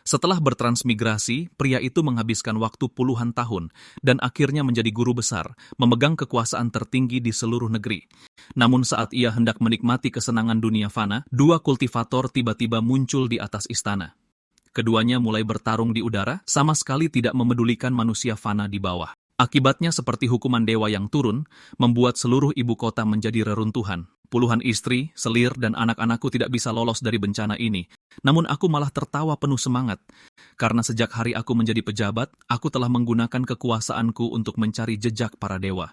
Setelah bertransmigrasi, pria itu menghabiskan waktu puluhan tahun dan akhirnya menjadi guru besar, memegang kekuasaan tertinggi di seluruh negeri. Namun saat ia hendak menikmati kesenangan dunia fana, dua kultivator tiba-tiba muncul di atas istana. Keduanya mulai bertarung di udara, sama sekali tidak memedulikan manusia fana di bawah. Akibatnya seperti hukuman dewa yang turun, membuat seluruh ibu kota menjadi reruntuhan. Puluhan istri, selir, dan anak-anakku tidak bisa lolos dari bencana ini. Namun aku malah tertawa penuh semangat. Karena sejak hari aku menjadi pejabat, aku telah menggunakan kekuasaanku untuk mencari jejak para dewa.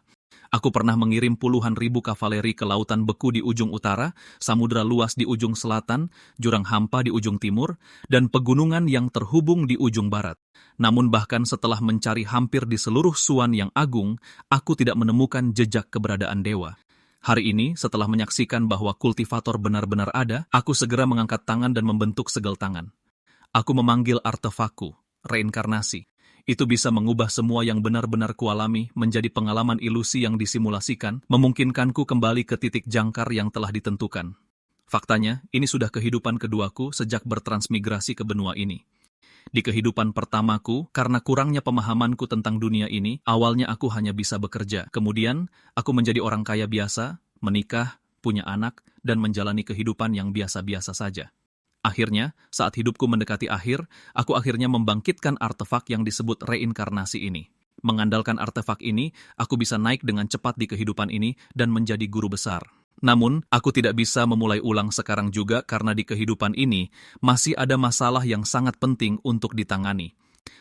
Aku pernah mengirim puluhan ribu kavaleri ke lautan beku di ujung utara, samudra luas di ujung selatan, jurang hampa di ujung timur, dan pegunungan yang terhubung di ujung barat. Namun bahkan setelah mencari hampir di seluruh suan yang agung, aku tidak menemukan jejak keberadaan dewa. Hari ini, setelah menyaksikan bahwa kultivator benar-benar ada, aku segera mengangkat tangan dan membentuk segel tangan. Aku memanggil artefakku, reinkarnasi. Itu bisa mengubah semua yang benar-benar kualami menjadi pengalaman ilusi yang disimulasikan, memungkinkanku kembali ke titik jangkar yang telah ditentukan. Faktanya, ini sudah kehidupan keduaku sejak bertransmigrasi ke benua ini. Di kehidupan pertamaku, karena kurangnya pemahamanku tentang dunia ini, awalnya aku hanya bisa bekerja. Kemudian, aku menjadi orang kaya biasa, menikah, punya anak, dan menjalani kehidupan yang biasa-biasa saja. Akhirnya, saat hidupku mendekati akhir, aku akhirnya membangkitkan artefak yang disebut reinkarnasi ini. Mengandalkan artefak ini, aku bisa naik dengan cepat di kehidupan ini dan menjadi guru besar. Namun, aku tidak bisa memulai ulang sekarang juga karena di kehidupan ini masih ada masalah yang sangat penting untuk ditangani.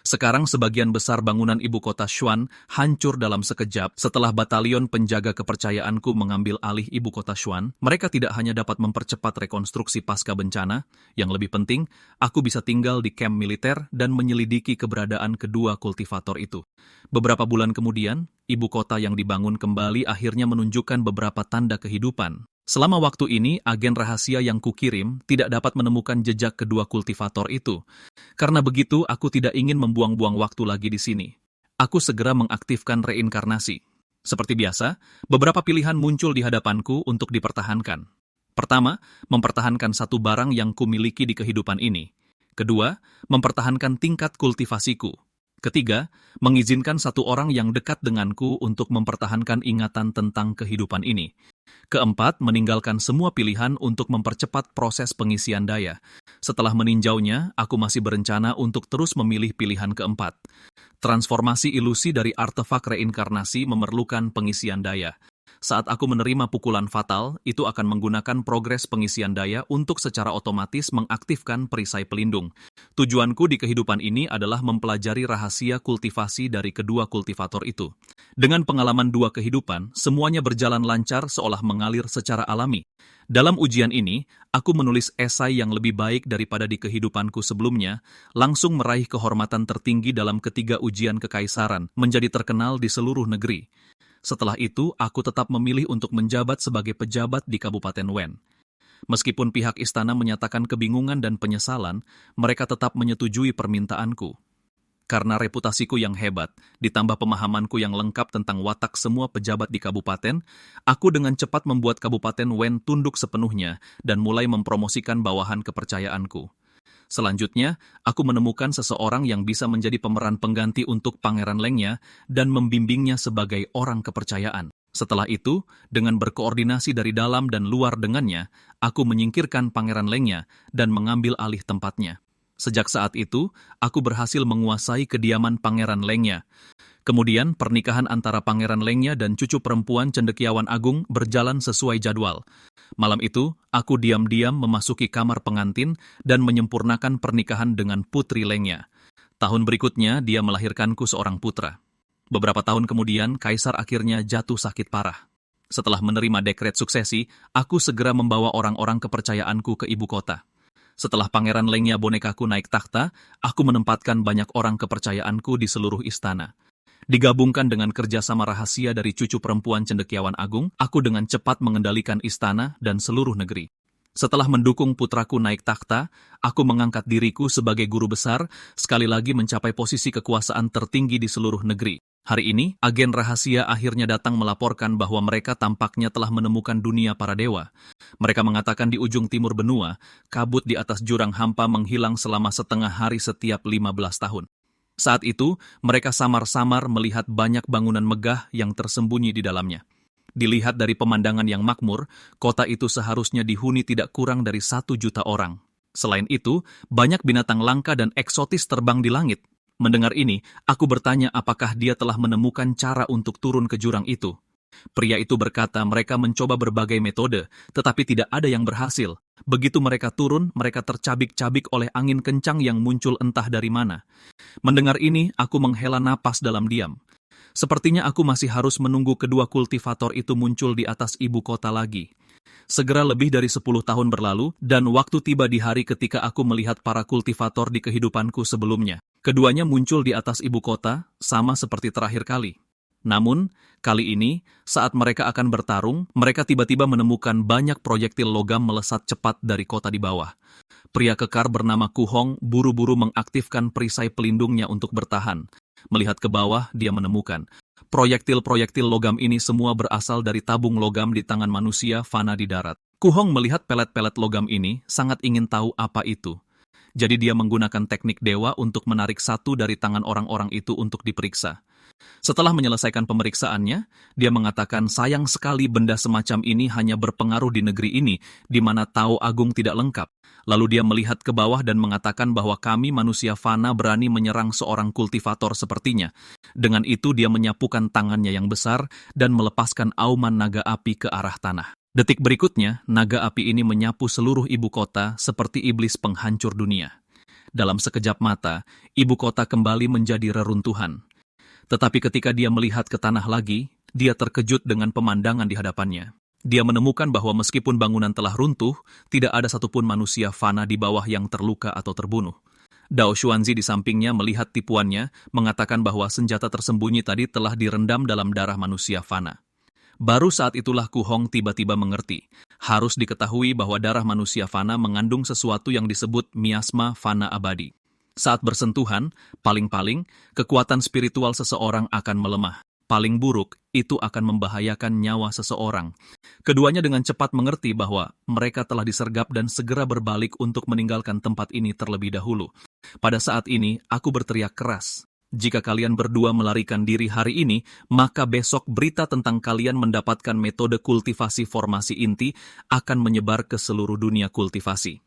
Sekarang sebagian besar bangunan ibu kota Xuan hancur dalam sekejap setelah batalion penjaga kepercayaanku mengambil alih ibu kota Xuan. Mereka tidak hanya dapat mempercepat rekonstruksi pasca bencana, yang lebih penting, aku bisa tinggal di kamp militer dan menyelidiki keberadaan kedua kultivator itu. Beberapa bulan kemudian, ibu kota yang dibangun kembali akhirnya menunjukkan beberapa tanda kehidupan. Selama waktu ini, agen rahasia yang kukirim tidak dapat menemukan jejak kedua kultivator itu. Karena begitu, aku tidak ingin membuang-buang waktu lagi di sini. Aku segera mengaktifkan reinkarnasi. Seperti biasa, beberapa pilihan muncul di hadapanku untuk dipertahankan. Pertama, mempertahankan satu barang yang kumiliki di kehidupan ini. Kedua, mempertahankan tingkat kultivasiku. Ketiga, mengizinkan satu orang yang dekat denganku untuk mempertahankan ingatan tentang kehidupan ini. Keempat, meninggalkan semua pilihan untuk mempercepat proses pengisian daya. Setelah meninjaunya, aku masih berencana untuk terus memilih pilihan keempat. Transformasi ilusi dari artefak reinkarnasi memerlukan pengisian daya. Saat aku menerima pukulan fatal, itu akan menggunakan progres pengisian daya untuk secara otomatis mengaktifkan perisai pelindung. Tujuanku di kehidupan ini adalah mempelajari rahasia kultivasi dari kedua kultivator itu. Dengan pengalaman dua kehidupan, semuanya berjalan lancar seolah mengalir secara alami. Dalam ujian ini, aku menulis esai yang lebih baik daripada di kehidupanku sebelumnya, langsung meraih kehormatan tertinggi dalam ketiga ujian kekaisaran, menjadi terkenal di seluruh negeri. Setelah itu, aku tetap memilih untuk menjabat sebagai pejabat di Kabupaten Wen. Meskipun pihak istana menyatakan kebingungan dan penyesalan, mereka tetap menyetujui permintaanku. Karena reputasiku yang hebat, ditambah pemahamanku yang lengkap tentang watak semua pejabat di kabupaten, aku dengan cepat membuat Kabupaten Wen tunduk sepenuhnya dan mulai mempromosikan bawahan kepercayaanku. Selanjutnya, aku menemukan seseorang yang bisa menjadi pemeran pengganti untuk Pangeran Lengnya dan membimbingnya sebagai orang kepercayaan. Setelah itu, dengan berkoordinasi dari dalam dan luar dengannya, aku menyingkirkan Pangeran Lengnya dan mengambil alih tempatnya. Sejak saat itu, aku berhasil menguasai kediaman Pangeran Lengnya. Kemudian, pernikahan antara Pangeran Lengnya dan cucu perempuan Cendekiawan Agung berjalan sesuai jadwal. Malam itu, aku diam-diam memasuki kamar pengantin dan menyempurnakan pernikahan dengan Putri Lengnya. Tahun berikutnya, dia melahirkanku seorang putra. Beberapa tahun kemudian, Kaisar akhirnya jatuh sakit parah. Setelah menerima dekret suksesi, aku segera membawa orang-orang kepercayaanku ke ibu kota. Setelah Pangeran Lengnya bonekaku naik takhta, aku menempatkan banyak orang kepercayaanku di seluruh istana. Digabungkan dengan kerjasama rahasia dari cucu perempuan Cendekiawan Agung, aku dengan cepat mengendalikan istana dan seluruh negeri. Setelah mendukung putraku naik takhta, aku mengangkat diriku sebagai guru besar, sekali lagi mencapai posisi kekuasaan tertinggi di seluruh negeri. Hari ini, agen rahasia akhirnya datang melaporkan bahwa mereka tampaknya telah menemukan dunia para dewa. Mereka mengatakan di ujung timur benua, kabut di atas jurang hampa menghilang selama setengah hari setiap 15 tahun. Saat itu, mereka samar-samar melihat banyak bangunan megah yang tersembunyi di dalamnya. Dilihat dari pemandangan yang makmur, kota itu seharusnya dihuni tidak kurang dari 1 juta orang. Selain itu, banyak binatang langka dan eksotis terbang di langit. Mendengar ini, aku bertanya apakah dia telah menemukan cara untuk turun ke jurang itu. Pria itu berkata mereka mencoba berbagai metode, tetapi tidak ada yang berhasil. Begitu mereka turun, mereka tercabik-cabik oleh angin kencang yang muncul entah dari mana. Mendengar ini, aku menghela napas dalam diam. Sepertinya aku masih harus menunggu kedua kultivator itu muncul di atas ibu kota lagi. Segera lebih dari 10 tahun berlalu, dan waktu tiba di hari ketika aku melihat para kultivator di kehidupanku sebelumnya. Keduanya muncul di atas ibu kota, sama seperti terakhir kali. Namun, kali ini, saat mereka akan bertarung, mereka tiba-tiba menemukan banyak proyektil logam melesat cepat dari kota di bawah. Pria kekar bernama Ku Hong buru-buru mengaktifkan perisai pelindungnya untuk bertahan. Melihat ke bawah, dia menemukan proyektil-proyektil logam ini semua berasal dari tabung logam di tangan manusia fana di darat. Ku Hong melihat pelet-pelet logam ini, sangat ingin tahu apa itu. Jadi dia menggunakan teknik dewa untuk menarik satu dari tangan orang-orang itu untuk diperiksa. Setelah menyelesaikan pemeriksaannya, dia mengatakan sayang sekali benda semacam ini hanya berpengaruh di negeri ini, di mana Tao Agung tidak lengkap. Lalu dia melihat ke bawah dan mengatakan bahwa kami manusia fana berani menyerang seorang kultivator sepertinya. Dengan itu dia menyapukan tangannya yang besar dan melepaskan auman naga api ke arah tanah. Detik berikutnya, naga api ini menyapu seluruh ibu kota seperti iblis penghancur dunia. Dalam sekejap mata, ibu kota kembali menjadi reruntuhan. Tetapi ketika dia melihat ke tanah lagi, dia terkejut dengan pemandangan di hadapannya. Dia menemukan bahwa meskipun bangunan telah runtuh, tidak ada satupun manusia fana di bawah yang terluka atau terbunuh. Dao Xuanzi di sampingnya melihat tipuannya, mengatakan bahwa senjata tersembunyi tadi telah direndam dalam darah manusia fana. Baru saat itulah Ku Hong tiba-tiba mengerti. Harus diketahui bahwa darah manusia fana mengandung sesuatu yang disebut miasma fana abadi. Saat bersentuhan, paling-paling, kekuatan spiritual seseorang akan melemah. Paling buruk, itu akan membahayakan nyawa seseorang. Keduanya dengan cepat mengerti bahwa mereka telah disergap dan segera berbalik untuk meninggalkan tempat ini terlebih dahulu. Pada saat ini, aku berteriak keras. Jika kalian berdua melarikan diri hari ini, maka besok berita tentang kalian mendapatkan metode kultivasi formasi inti akan menyebar ke seluruh dunia kultivasi.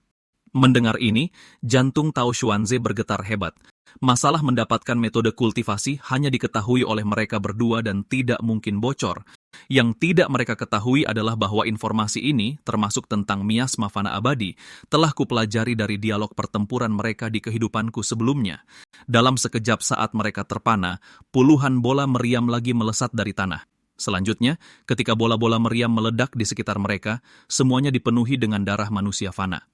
Mendengar ini, jantung Tao Xuanze bergetar hebat. Masalah mendapatkan metode kultivasi hanya diketahui oleh mereka berdua dan tidak mungkin bocor. Yang tidak mereka ketahui adalah bahwa informasi ini, termasuk tentang miasma fana abadi, telah kupelajari dari dialog pertempuran mereka di kehidupanku sebelumnya. Dalam sekejap saat mereka terpana, puluhan bola meriam lagi melesat dari tanah. Selanjutnya, ketika bola-bola meriam meledak di sekitar mereka, semuanya dipenuhi dengan darah manusia fana.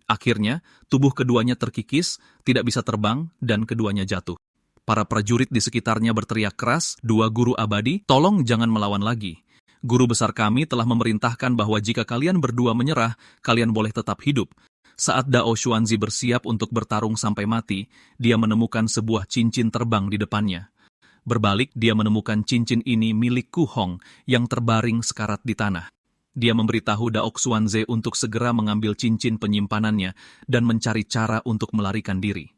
Akhirnya, tubuh keduanya terkikis, tidak bisa terbang, dan keduanya jatuh. Para prajurit di sekitarnya berteriak keras, "Dua guru abadi, tolong jangan melawan lagi. Guru besar kami telah memerintahkan bahwa jika kalian berdua menyerah, kalian boleh tetap hidup." Saat Dao Xuanzi bersiap untuk bertarung sampai mati, dia menemukan sebuah cincin terbang di depannya. Berbalik, dia menemukan cincin ini milik Ku Hong yang terbaring sekarat di tanah. Dia memberitahu Dao Xuanze untuk segera mengambil cincin penyimpanannya dan mencari cara untuk melarikan diri.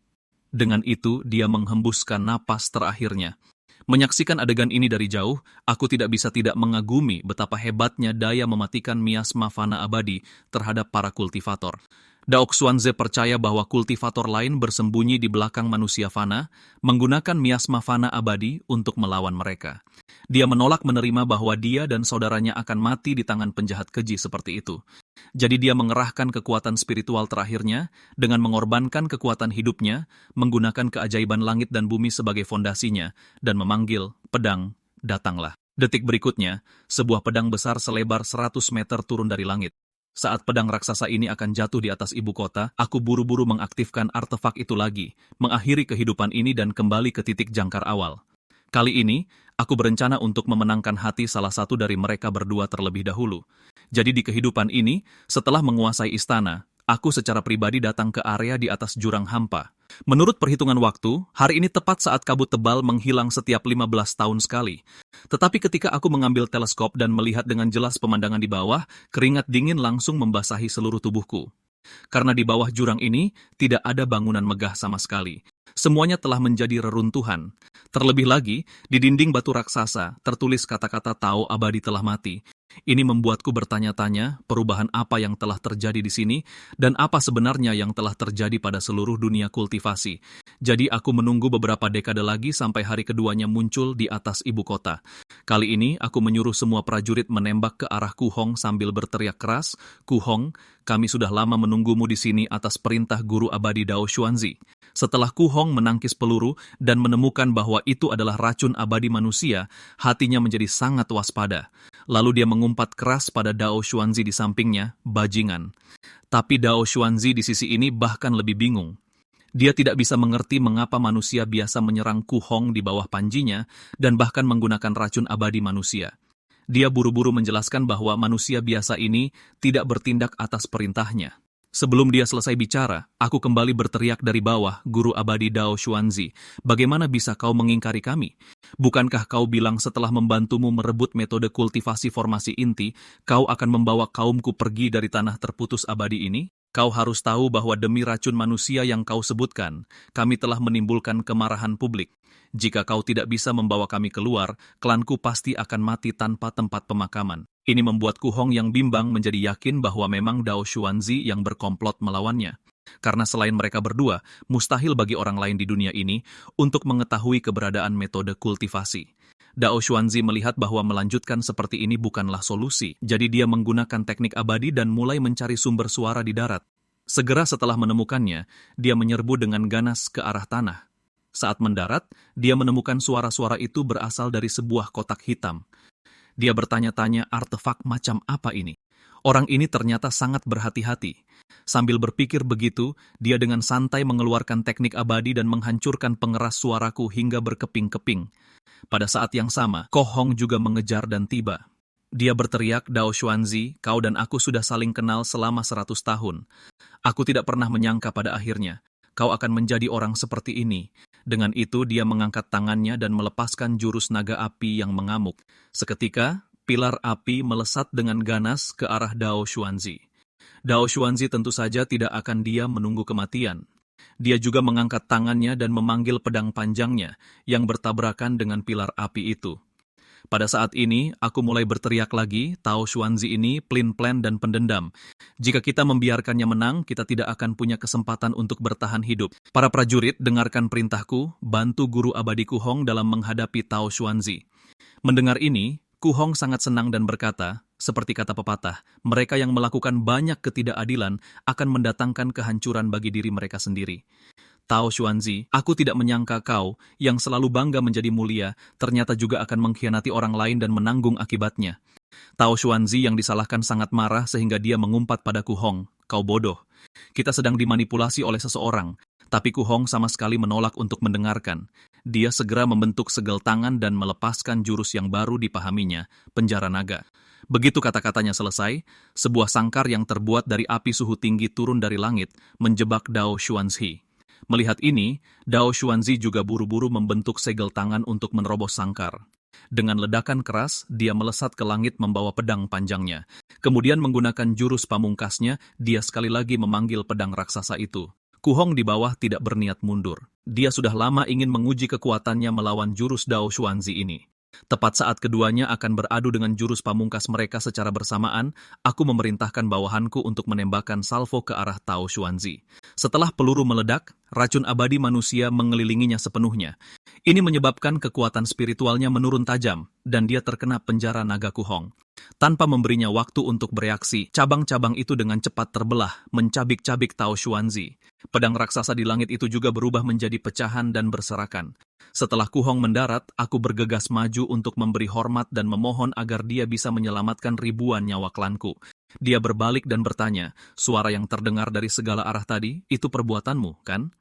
Dengan itu, dia menghembuskan napas terakhirnya. Menyaksikan adegan ini dari jauh, aku tidak bisa tidak mengagumi betapa hebatnya daya mematikan miasma fana abadi terhadap para kultivator. Dao Xuanze percaya bahwa kultivator lain bersembunyi di belakang manusia fana, menggunakan miasma fana abadi untuk melawan mereka. Dia menolak menerima bahwa dia dan saudaranya akan mati di tangan penjahat keji seperti itu. Jadi dia mengerahkan kekuatan spiritual terakhirnya dengan mengorbankan kekuatan hidupnya, menggunakan keajaiban langit dan bumi sebagai fondasinya, dan memanggil, "Pedang, datanglah." Detik berikutnya, sebuah pedang besar selebar 100 meter turun dari langit. Saat pedang raksasa ini akan jatuh di atas ibu kota, aku buru-buru mengaktifkan artefak itu lagi, mengakhiri kehidupan ini dan kembali ke titik jangkar awal. Kali ini, aku berencana untuk memenangkan hati salah satu dari mereka berdua terlebih dahulu. Jadi di kehidupan ini, setelah menguasai istana, Aku secara pribadi datang ke area di atas jurang hampa. Menurut perhitungan waktu, hari ini tepat saat kabut tebal menghilang setiap 15 tahun sekali. Tetapi ketika aku mengambil teleskop dan melihat dengan jelas pemandangan di bawah, keringat dingin langsung membasahi seluruh tubuhku. Karena di bawah jurang ini, tidak ada bangunan megah sama sekali. Semuanya telah menjadi reruntuhan. Terlebih lagi, di dinding batu raksasa tertulis kata-kata Tao abadi telah mati. Ini membuatku bertanya-tanya perubahan apa yang telah terjadi di sini dan apa sebenarnya yang telah terjadi pada seluruh dunia kultivasi. Jadi aku menunggu beberapa dekade lagi sampai hari keduanya muncul di atas ibu kota. Kali ini aku menyuruh semua prajurit menembak ke arah Ku Hong sambil berteriak keras, "Ku Hong, kami sudah lama menunggumu di sini atas perintah guru abadi Dao Xuanzi." Setelah Ku Hong menangkis peluru dan menemukan bahwa itu adalah racun abadi manusia, hatinya menjadi sangat waspada. Lalu dia mengumpat keras pada Dao Xuanzi di sampingnya, "Bajingan." Tapi Dao Xuanzi di sisi ini bahkan lebih bingung. Dia tidak bisa mengerti mengapa manusia biasa menyerang Ku Hong di bawah panjinya dan bahkan menggunakan racun abadi manusia. Dia buru-buru menjelaskan bahwa manusia biasa ini tidak bertindak atas perintahnya. Sebelum dia selesai bicara, aku kembali berteriak dari bawah, "Guru abadi Dao Xuanzi, bagaimana bisa kau mengingkari kami? Bukankah kau bilang setelah membantumu merebut metode kultivasi formasi inti, kau akan membawa kaumku pergi dari tanah terputus abadi ini? Kau harus tahu bahwa demi racun manusia yang kau sebutkan, kami telah menimbulkan kemarahan publik. Jika kau tidak bisa membawa kami keluar, klanku pasti akan mati tanpa tempat pemakaman." Ini membuat Ku Hong yang bimbang menjadi yakin bahwa memang Dao Xuanzi yang berkomplot melawannya. Karena selain mereka berdua, mustahil bagi orang lain di dunia ini untuk mengetahui keberadaan metode kultivasi. Dao Xuanzi melihat bahwa melanjutkan seperti ini bukanlah solusi, jadi dia menggunakan teknik abadi dan mulai mencari sumber suara di darat. Segera setelah menemukannya, dia menyerbu dengan ganas ke arah tanah. Saat mendarat, dia menemukan suara-suara itu berasal dari sebuah kotak hitam. Dia bertanya-tanya artefak macam apa ini. Orang ini ternyata sangat berhati-hati. Sambil berpikir begitu, dia dengan santai mengeluarkan teknik abadi dan menghancurkan pengeras suaraku hingga berkeping-keping. Pada saat yang sama, Ko Hong juga mengejar dan tiba. Dia berteriak, "Dao Xuanzi, kau dan aku sudah saling kenal selama 100 tahun. Aku tidak pernah menyangka pada akhirnya kau akan menjadi orang seperti ini." Dengan itu, dia mengangkat tangannya dan melepaskan jurus naga api yang mengamuk. Seketika, pilar api melesat dengan ganas ke arah Dao Xuanzi. Dao Xuanzi tentu saja tidak akan diam menunggu kematian. Dia juga mengangkat tangannya dan memanggil pedang panjangnya yang bertabrakan dengan pilar api itu. Pada saat ini, aku mulai berteriak lagi, Dao Xuanzi ini pelin-pelan dan pendendam. Jika kita membiarkannya menang, kita tidak akan punya kesempatan untuk bertahan hidup. Para prajurit, dengarkan perintahku, bantu guru abadi Ku Hong dalam menghadapi Dao Xuanzi. Mendengar ini, Ku Hong sangat senang dan berkata, seperti kata pepatah, mereka yang melakukan banyak ketidakadilan akan mendatangkan kehancuran bagi diri mereka sendiri. Dao Xuanzi, aku tidak menyangka kau, yang selalu bangga menjadi mulia, ternyata juga akan mengkhianati orang lain dan menanggung akibatnya. Dao Xuanzi yang disalahkan sangat marah sehingga dia mengumpat pada Ku Hong, "Kau bodoh. Kita sedang dimanipulasi oleh seseorang." Tapi Ku Hong sama sekali menolak untuk mendengarkan. Dia segera membentuk segel tangan dan melepaskan jurus yang baru dipahaminya, penjara naga. Begitu kata-katanya selesai, sebuah sangkar yang terbuat dari api suhu tinggi turun dari langit, menjebak Dao Xuanzi. Melihat ini, Dao Xuanzi juga buru-buru membentuk segel tangan untuk menerobos sangkar. Dengan ledakan keras, dia melesat ke langit membawa pedang panjangnya. Kemudian menggunakan jurus pamungkasnya, dia sekali lagi memanggil pedang raksasa itu. Ku Hong di bawah tidak berniat mundur. Dia sudah lama ingin menguji kekuatannya melawan jurus Dao Xuanzi ini. Tepat saat keduanya akan beradu dengan jurus pamungkas mereka secara bersamaan, aku memerintahkan bawahanku untuk menembakkan salvo ke arah Dao Xuanzi. Setelah peluru meledak, racun abadi manusia mengelilinginya sepenuhnya. Ini menyebabkan kekuatan spiritualnya menurun tajam, dan dia terkena penjara naga Ku Hong. Tanpa memberinya waktu untuk bereaksi, cabang-cabang itu dengan cepat terbelah, mencabik-cabik Dao Xuanzi. Pedang raksasa di langit itu juga berubah menjadi pecahan dan berserakan. Setelah Ku Hong mendarat, aku bergegas maju untuk memberi hormat dan memohon agar dia bisa menyelamatkan ribuan nyawa klanku. Dia berbalik dan bertanya, "Suara yang terdengar dari segala arah tadi, itu perbuatanmu, kan?"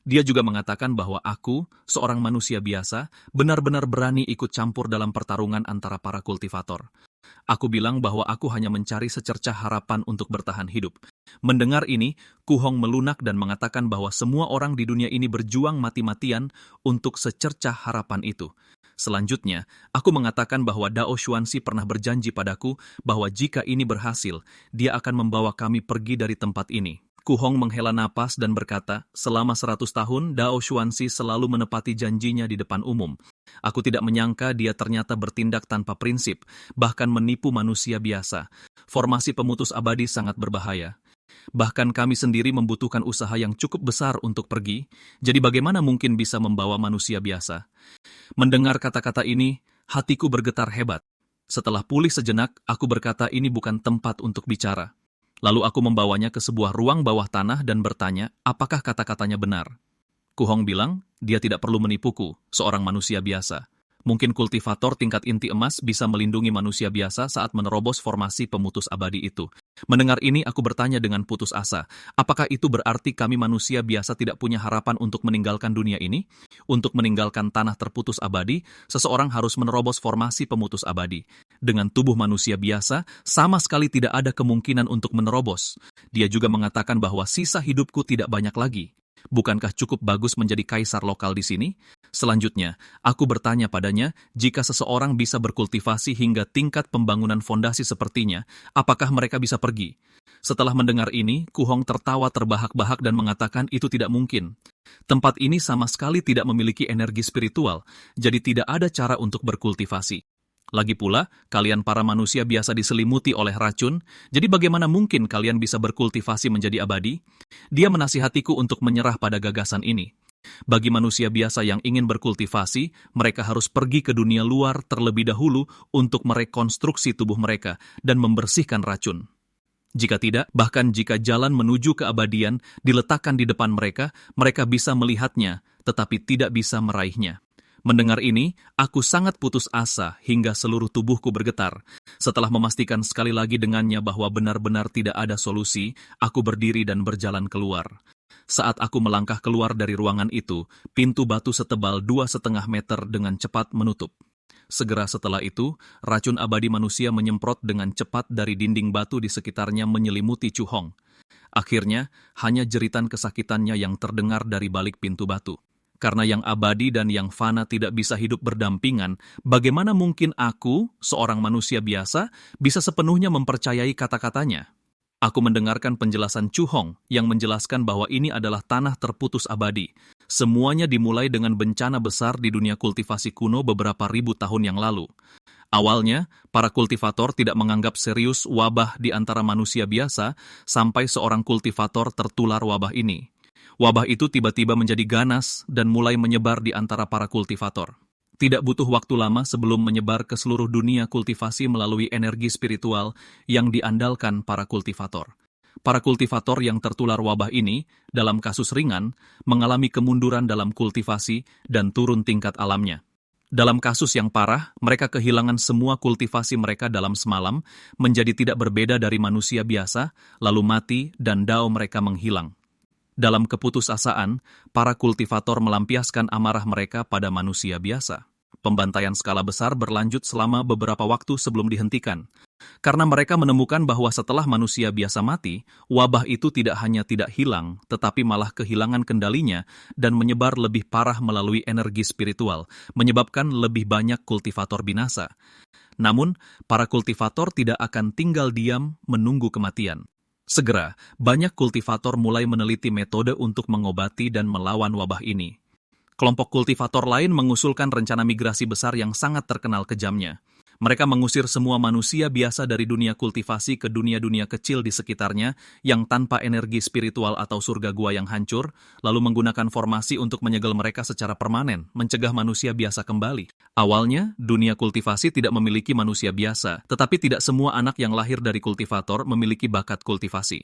Dia juga mengatakan bahwa aku, seorang manusia biasa, benar-benar berani ikut campur dalam pertarungan antara para kultivator. Aku bilang bahwa aku hanya mencari secercah harapan untuk bertahan hidup. Mendengar ini, Ku Hong melunak dan mengatakan bahwa semua orang di dunia ini berjuang mati-matian untuk secercah harapan itu. Selanjutnya, aku mengatakan bahwa Dao Xuanxi pernah berjanji padaku bahwa jika ini berhasil, dia akan membawa kami pergi dari tempat ini. Ku Hong menghela napas dan berkata, selama 100 tahun, Dao Xuanxi selalu menepati janjinya di depan umum. Aku tidak menyangka dia ternyata bertindak tanpa prinsip, bahkan menipu manusia biasa. Formasi pemutus abadi sangat berbahaya. Bahkan kami sendiri membutuhkan usaha yang cukup besar untuk pergi, jadi bagaimana mungkin bisa membawa manusia biasa? Mendengar kata-kata ini, hatiku bergetar hebat. Setelah pulih sejenak, aku berkata ini bukan tempat untuk bicara. Lalu aku membawanya ke sebuah ruang bawah tanah dan bertanya, apakah kata-katanya benar? Ku Hong bilang, dia tidak perlu menipuku, seorang manusia biasa. Mungkin kultivator tingkat inti emas bisa melindungi manusia biasa saat menerobos formasi pemutus abadi itu. Mendengar ini, aku bertanya dengan putus asa, apakah itu berarti kami manusia biasa tidak punya harapan untuk meninggalkan dunia ini? Untuk meninggalkan tanah terputus abadi, seseorang harus menerobos formasi pemutus abadi. Dengan tubuh manusia biasa, sama sekali tidak ada kemungkinan untuk menerobos. Dia juga mengatakan bahwa sisa hidupku tidak banyak lagi. Bukankah cukup bagus menjadi kaisar lokal di sini? Selanjutnya, aku bertanya padanya, jika seseorang bisa berkultivasi hingga tingkat pembangunan fondasi sepertinya, apakah mereka bisa pergi? Setelah mendengar ini, Ku Hong tertawa terbahak-bahak dan mengatakan itu tidak mungkin. Tempat ini sama sekali tidak memiliki energi spiritual, jadi tidak ada cara untuk berkultivasi. Lagi pula, kalian para manusia biasa diselimuti oleh racun, jadi bagaimana mungkin kalian bisa berkultivasi menjadi abadi? Dia menasihatiku untuk menyerah pada gagasan ini. Bagi manusia biasa yang ingin berkultivasi, mereka harus pergi ke dunia luar terlebih dahulu untuk merekonstruksi tubuh mereka dan membersihkan racun. Jika tidak, bahkan jika jalan menuju keabadian diletakkan di depan mereka, mereka bisa melihatnya, tetapi tidak bisa meraihnya. Mendengar ini, aku sangat putus asa hingga seluruh tubuhku bergetar. Setelah memastikan sekali lagi dengannya bahwa benar-benar tidak ada solusi, aku berdiri dan berjalan keluar. Saat aku melangkah keluar dari ruangan itu, pintu batu setebal 2,5 meter dengan cepat menutup. Segera setelah itu, racun abadi manusia menyemprot dengan cepat dari dinding batu di sekitarnya menyelimuti Ku Hong. Akhirnya, hanya jeritan kesakitannya yang terdengar dari balik pintu batu. Karena yang abadi dan yang fana tidak bisa hidup berdampingan, bagaimana mungkin aku, seorang manusia biasa, bisa sepenuhnya mempercayai kata-katanya? Aku mendengarkan penjelasan Ku Hong yang menjelaskan bahwa ini adalah tanah terputus abadi. Semuanya dimulai dengan bencana besar di dunia kultivasi kuno beberapa ribu tahun yang lalu. Awalnya, para kultivator tidak menganggap serius wabah di antara manusia biasa sampai seorang kultivator tertular wabah ini. Wabah itu tiba-tiba menjadi ganas dan mulai menyebar di antara para kultivator. Tidak butuh waktu lama sebelum menyebar ke seluruh dunia kultivasi melalui energi spiritual yang diandalkan para kultivator. Para kultivator yang tertular wabah ini, dalam kasus ringan, mengalami kemunduran dalam kultivasi dan turun tingkat alamnya. Dalam kasus yang parah, mereka kehilangan semua kultivasi mereka dalam semalam, menjadi tidak berbeda dari manusia biasa, lalu mati dan dao mereka menghilang. Dalam keputusasaan, para kultivator melampiaskan amarah mereka pada manusia biasa. Pembantaian skala besar berlanjut selama beberapa waktu sebelum dihentikan. Karena mereka menemukan bahwa setelah manusia biasa mati, wabah itu tidak hanya tidak hilang, tetapi malah kehilangan kendalinya dan menyebar lebih parah melalui energi spiritual, menyebabkan lebih banyak kultivator binasa. Namun, para kultivator tidak akan tinggal diam menunggu kematian. Segera, banyak kultivator mulai meneliti metode untuk mengobati dan melawan wabah ini. Kelompok kultivator lain mengusulkan rencana migrasi besar yang sangat terkenal kejamnya. Mereka mengusir semua manusia biasa dari dunia kultivasi ke dunia-dunia kecil di sekitarnya yang tanpa energi spiritual atau surga gua yang hancur, lalu menggunakan formasi untuk menyegel mereka secara permanen, mencegah manusia biasa kembali. Awalnya, dunia kultivasi tidak memiliki manusia biasa, tetapi tidak semua anak yang lahir dari kultivator memiliki bakat kultivasi.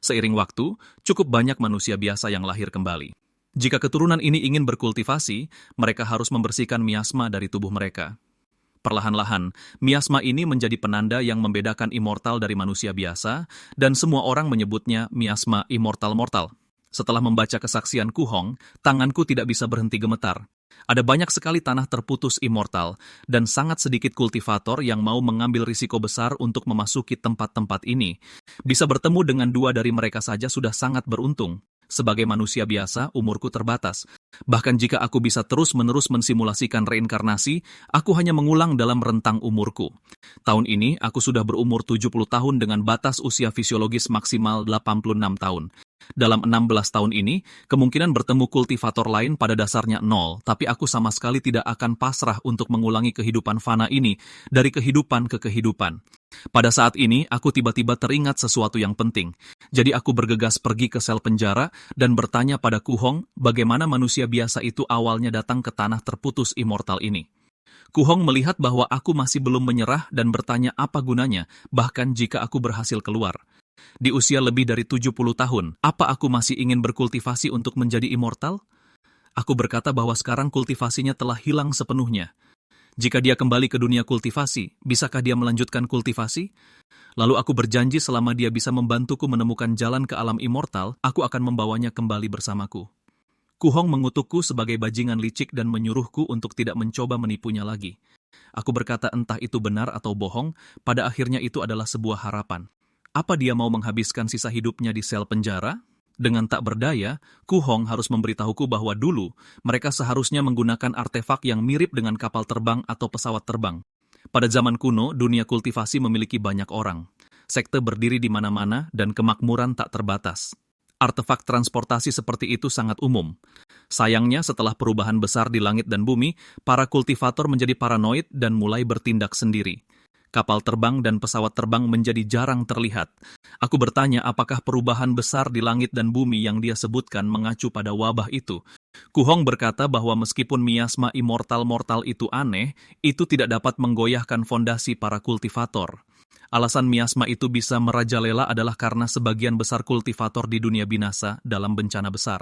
Seiring waktu, cukup banyak manusia biasa yang lahir kembali. Jika keturunan ini ingin berkultivasi, mereka harus membersihkan miasma dari tubuh mereka. Perlahan-lahan, miasma ini menjadi penanda yang membedakan immortal dari manusia biasa, dan semua orang menyebutnya miasma immortal-mortal. Setelah membaca kesaksian Ku Hong, tanganku tidak bisa berhenti gemetar. Ada banyak sekali tanah terputus immortal, dan sangat sedikit kultivator yang mau mengambil risiko besar untuk memasuki tempat-tempat ini. Bisa bertemu dengan 2 dari mereka saja sudah sangat beruntung. Sebagai manusia biasa, umurku terbatas. Bahkan jika aku bisa terus-menerus mensimulasikan reinkarnasi, aku hanya mengulang dalam rentang umurku. Tahun ini, aku sudah berumur 70 tahun dengan batas usia fisiologis maksimal 86 tahun. Dalam 16 tahun ini, kemungkinan bertemu kultivator lain pada dasarnya 0, tapi aku sama sekali tidak akan pasrah untuk mengulangi kehidupan fana ini dari kehidupan ke kehidupan. Pada saat ini, aku tiba-tiba teringat sesuatu yang penting. Jadi aku bergegas pergi ke sel penjara dan bertanya pada Ku Hong bagaimana manusia biasa itu awalnya datang ke tanah terputus immortal ini. Ku Hong melihat bahwa aku masih belum menyerah dan bertanya apa gunanya, bahkan jika aku berhasil keluar. Di usia lebih dari 70 tahun, apa aku masih ingin berkultivasi untuk menjadi immortal? Aku berkata bahwa sekarang kultivasinya telah hilang sepenuhnya. Jika dia kembali ke dunia kultivasi, bisakah dia melanjutkan kultivasi? Lalu aku berjanji selama dia bisa membantuku menemukan jalan ke alam immortal, aku akan membawanya kembali bersamaku. Ku Hong mengutukku sebagai bajingan licik dan menyuruhku untuk tidak mencoba menipunya lagi. Aku berkata entah itu benar atau bohong, pada akhirnya itu adalah sebuah harapan. Apa dia mau menghabiskan sisa hidupnya di sel penjara? Dengan tak berdaya, Ku Hong harus memberitahuku bahwa dulu mereka seharusnya menggunakan artefak yang mirip dengan kapal terbang atau pesawat terbang. Pada zaman kuno, dunia kultivasi memiliki banyak orang. Sekte berdiri di mana-mana dan kemakmuran tak terbatas. Artefak transportasi seperti itu sangat umum. Sayangnya, setelah perubahan besar di langit dan bumi, para kultivator menjadi paranoid dan mulai bertindak sendiri. Kapal terbang dan pesawat terbang menjadi jarang terlihat. Aku bertanya apakah perubahan besar di langit dan bumi yang dia sebutkan mengacu pada wabah itu. Ku Hong berkata bahwa meskipun miasma immortal-mortal itu aneh, itu tidak dapat menggoyahkan fondasi para kultivator. Alasan miasma itu bisa merajalela adalah karena sebagian besar kultivator di dunia binasa dalam bencana besar.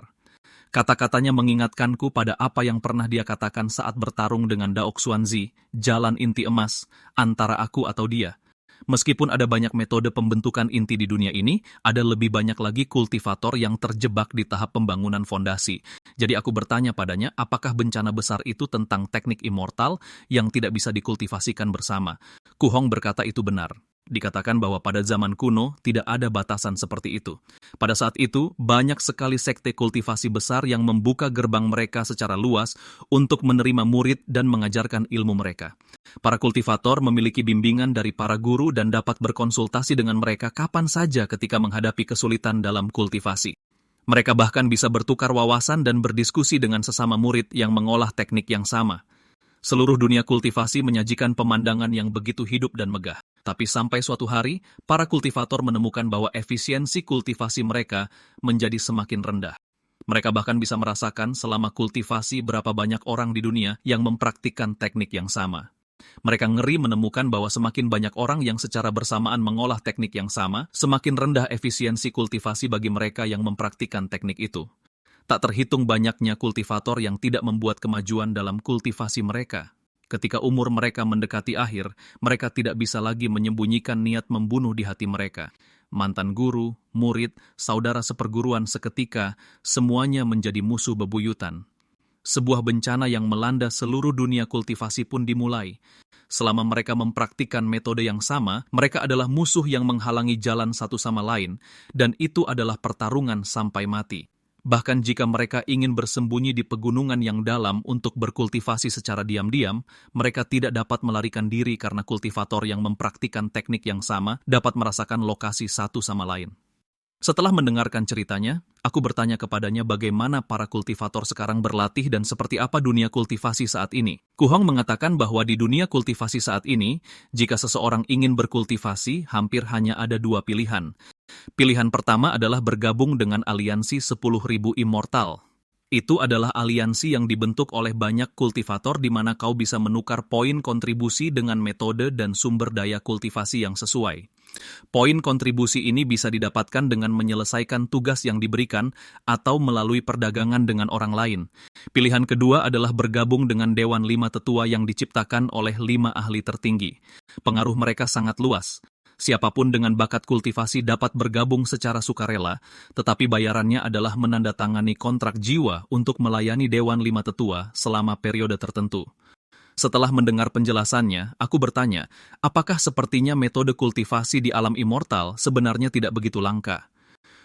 Kata-katanya mengingatkanku pada apa yang pernah dia katakan saat bertarung dengan Daok Xuanzi, jalan inti emas, antara aku atau dia. Meskipun ada banyak metode pembentukan inti di dunia ini, ada lebih banyak lagi kultivator yang terjebak di tahap pembangunan fondasi. Jadi aku bertanya padanya, apakah bencana besar itu tentang teknik immortal yang tidak bisa dikultivasikan bersama? Ku Hong berkata itu benar. Dikatakan bahwa pada zaman kuno tidak ada batasan seperti itu. Pada saat itu, banyak sekali sekte kultivasi besar yang membuka gerbang mereka secara luas untuk menerima murid dan mengajarkan ilmu mereka. Para kultivator memiliki bimbingan dari para guru dan dapat berkonsultasi dengan mereka kapan saja ketika menghadapi kesulitan dalam kultivasi. Mereka bahkan bisa bertukar wawasan dan berdiskusi dengan sesama murid yang mengolah teknik yang sama. Seluruh dunia kultivasi menyajikan pemandangan yang begitu hidup dan megah. Tapi sampai suatu hari, para kultivator menemukan bahwa efisiensi kultivasi mereka menjadi semakin rendah. Mereka bahkan bisa merasakan selama kultivasi berapa banyak orang di dunia yang mempraktikkan teknik yang sama. Mereka ngeri menemukan bahwa semakin banyak orang yang secara bersamaan mengolah teknik yang sama, semakin rendah efisiensi kultivasi bagi mereka yang mempraktikkan teknik itu. Tak terhitung banyaknya kultivator yang tidak membuat kemajuan dalam kultivasi mereka. Ketika umur mereka mendekati akhir, mereka tidak bisa lagi menyembunyikan niat membunuh di hati mereka. Mantan guru, murid, saudara seperguruan seketika, semuanya menjadi musuh bebuyutan. Sebuah bencana yang melanda seluruh dunia kultivasi pun dimulai. Selama mereka mempraktikkan metode yang sama, mereka adalah musuh yang menghalangi jalan satu sama lain, dan itu adalah pertarungan sampai mati. Bahkan jika mereka ingin bersembunyi di pegunungan yang dalam untuk berkultivasi secara diam-diam, mereka tidak dapat melarikan diri karena kultivator yang mempraktikkan teknik yang sama dapat merasakan lokasi satu sama lain. Setelah mendengarkan ceritanya, aku bertanya kepadanya bagaimana para kultivator sekarang berlatih dan seperti apa dunia kultivasi saat ini. Ku Hong mengatakan bahwa di dunia kultivasi saat ini, jika seseorang ingin berkultivasi, hampir hanya ada 2 pilihan. Pilihan pertama adalah bergabung dengan aliansi 10.000 immortal. Itu adalah aliansi yang dibentuk oleh banyak kultivator di mana kau bisa menukar poin kontribusi dengan metode dan sumber daya kultivasi yang sesuai. Poin kontribusi ini bisa didapatkan dengan menyelesaikan tugas yang diberikan atau melalui perdagangan dengan orang lain. Pilihan kedua adalah bergabung dengan Dewan 5 Tetua yang diciptakan oleh 5 ahli tertinggi. Pengaruh mereka sangat luas. Siapapun dengan bakat kultivasi dapat bergabung secara sukarela, tetapi bayarannya adalah menandatangani kontrak jiwa untuk melayani Dewan Lima Tetua selama periode tertentu. Setelah mendengar penjelasannya, aku bertanya, apakah sepertinya metode kultivasi di alam immortal sebenarnya tidak begitu langka?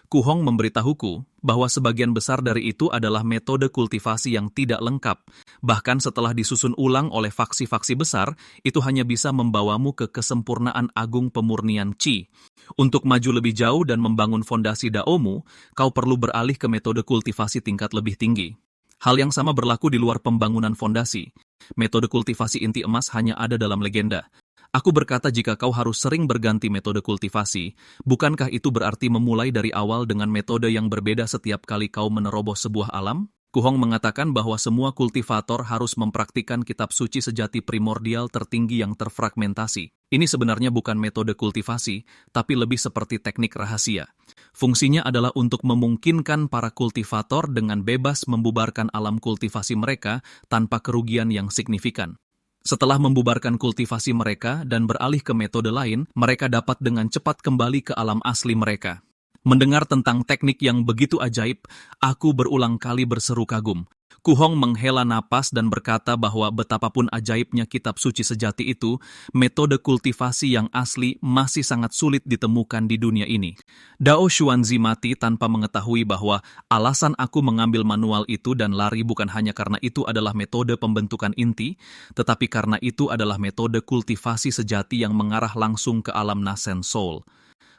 Ku Hong memberitahuku bahwa sebagian besar dari itu adalah metode kultivasi yang tidak lengkap. Bahkan setelah disusun ulang oleh faksi-faksi besar, itu hanya bisa membawamu ke kesempurnaan agung pemurnian Qi. Untuk maju lebih jauh dan membangun fondasi Daomu, kau perlu beralih ke metode kultivasi tingkat lebih tinggi. Hal yang sama berlaku di luar pembangunan fondasi. Metode kultivasi inti emas hanya ada dalam legenda. Aku berkata jika kau harus sering berganti metode kultivasi, bukankah itu berarti memulai dari awal dengan metode yang berbeda setiap kali kau menerobos sebuah alam? Ku Hong mengatakan bahwa semua kultivator harus mempraktikkan kitab suci sejati primordial tertinggi yang terfragmentasi. Ini sebenarnya bukan metode kultivasi, tapi lebih seperti teknik rahasia. Fungsinya adalah untuk memungkinkan para kultivator dengan bebas membubarkan alam kultivasi mereka tanpa kerugian yang signifikan. Setelah membubarkan kultivasi mereka dan beralih ke metode lain, mereka dapat dengan cepat kembali ke alam asli mereka. Mendengar tentang teknik yang begitu ajaib, aku berulang kali berseru kagum. Ku Hong menghela napas dan berkata bahwa betapapun ajaibnya kitab suci sejati itu, metode kultivasi yang asli masih sangat sulit ditemukan di dunia ini. Dao Xuanzi mati tanpa mengetahui bahwa alasan aku mengambil manual itu dan lari bukan hanya karena itu adalah metode pembentukan inti, tetapi karena itu adalah metode kultivasi sejati yang mengarah langsung ke alam Nascent Soul.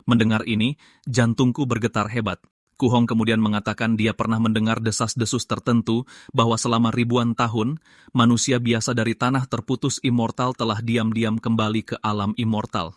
Mendengar ini, jantungku bergetar hebat. Ku Hong kemudian mengatakan dia pernah mendengar desas-desus tertentu bahwa selama ribuan tahun, manusia biasa dari tanah terputus immortal telah diam-diam kembali ke alam immortal.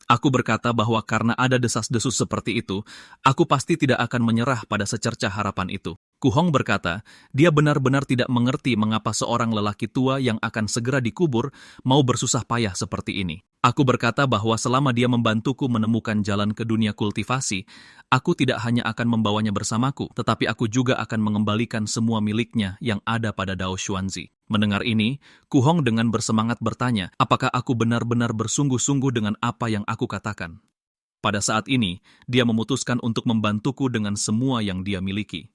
Aku berkata bahwa karena ada desas-desus seperti itu, aku pasti tidak akan menyerah pada secercah harapan itu. Ku Hong berkata, dia benar-benar tidak mengerti mengapa seorang lelaki tua yang akan segera dikubur mau bersusah payah seperti ini. Aku berkata bahwa selama dia membantuku menemukan jalan ke dunia kultivasi, aku tidak hanya akan membawanya bersamaku, tetapi aku juga akan mengembalikan semua miliknya yang ada pada Dao Xuanzi. Mendengar ini, Ku Hong dengan bersemangat bertanya, apakah aku benar-benar bersungguh-sungguh dengan apa yang aku katakan? Pada saat ini, dia memutuskan untuk membantuku dengan semua yang dia miliki.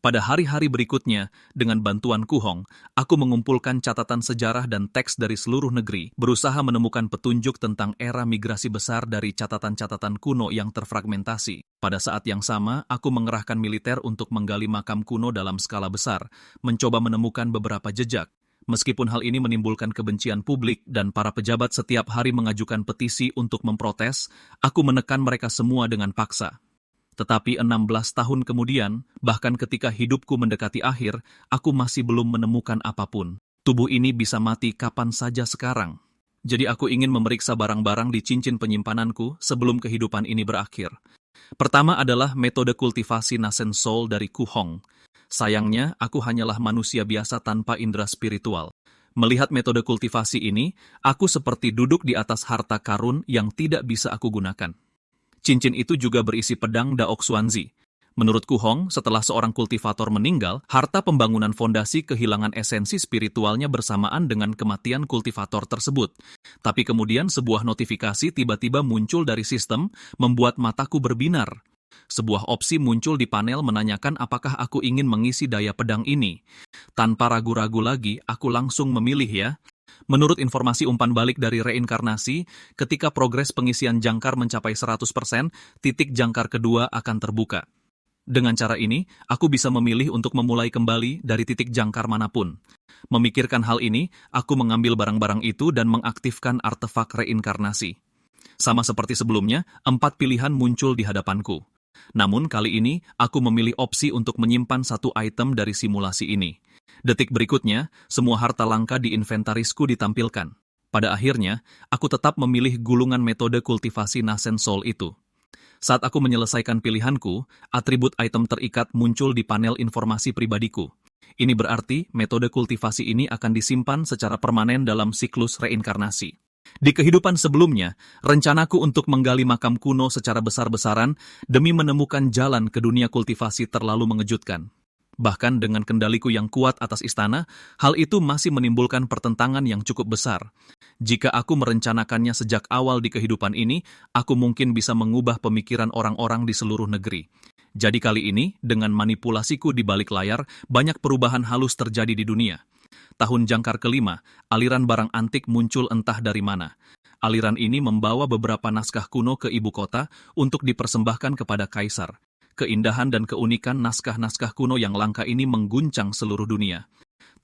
Pada hari-hari berikutnya, dengan bantuan Ku Hong, aku mengumpulkan catatan sejarah dan teks dari seluruh negeri, berusaha menemukan petunjuk tentang era migrasi besar dari catatan-catatan kuno yang terfragmentasi. Pada saat yang sama, aku mengerahkan militer untuk menggali makam kuno dalam skala besar, mencoba menemukan beberapa jejak. Meskipun hal ini menimbulkan kebencian publik dan para pejabat setiap hari mengajukan petisi untuk memprotes, aku menekan mereka semua dengan paksa. Tetapi 16 tahun kemudian, bahkan ketika hidupku mendekati akhir, aku masih belum menemukan apapun. Tubuh ini bisa mati kapan saja sekarang. Jadi aku ingin memeriksa barang-barang di cincin penyimpananku sebelum kehidupan ini berakhir. Pertama adalah metode kultivasi Nascent Soul dari Ku Hong. Sayangnya, aku hanyalah manusia biasa tanpa indera spiritual. Melihat metode kultivasi ini, aku seperti duduk di atas harta karun yang tidak bisa aku gunakan. Cincin itu juga berisi pedang Dao Xuanzi. Menurut Ku Hong, setelah seorang kultivator meninggal, harta pembangunan fondasi kehilangan esensi spiritualnya bersamaan dengan kematian kultivator tersebut. Tapi kemudian sebuah notifikasi tiba-tiba muncul dari sistem, membuat mataku berbinar. Sebuah opsi muncul di panel menanyakan apakah aku ingin mengisi daya pedang ini. Tanpa ragu-ragu lagi, aku langsung memilih ya. Menurut informasi umpan balik dari reinkarnasi, ketika progres pengisian jangkar mencapai 100%, titik jangkar kedua akan terbuka. Dengan cara ini, aku bisa memilih untuk memulai kembali dari titik jangkar manapun. Memikirkan hal ini, aku mengambil barang-barang itu dan mengaktifkan artefak reinkarnasi. Sama seperti sebelumnya, 4 pilihan muncul di hadapanku. Namun kali ini, aku memilih opsi untuk menyimpan satu item dari simulasi ini. Detik berikutnya, semua harta langka di inventarisku ditampilkan. Pada akhirnya, aku tetap memilih gulungan metode kultivasi Nascent Soul itu. Saat aku menyelesaikan pilihanku, atribut item terikat muncul di panel informasi pribadiku. Ini berarti metode kultivasi ini akan disimpan secara permanen dalam siklus reinkarnasi. Di kehidupan sebelumnya, rencanaku untuk menggali makam kuno secara besar-besaran demi menemukan jalan ke dunia kultivasi terlalu mengejutkan. Bahkan dengan kendaliku yang kuat atas istana, hal itu masih menimbulkan pertentangan yang cukup besar. Jika aku merencanakannya sejak awal di kehidupan ini, aku mungkin bisa mengubah pemikiran orang-orang di seluruh negeri. Jadi kali ini, dengan manipulasiku di balik layar, banyak perubahan halus terjadi di dunia. Tahun jangkar kelima, aliran barang antik muncul entah dari mana. Aliran ini membawa beberapa naskah kuno ke ibu kota untuk dipersembahkan kepada kaisar. Keindahan dan keunikan naskah-naskah kuno yang langka ini mengguncang seluruh dunia.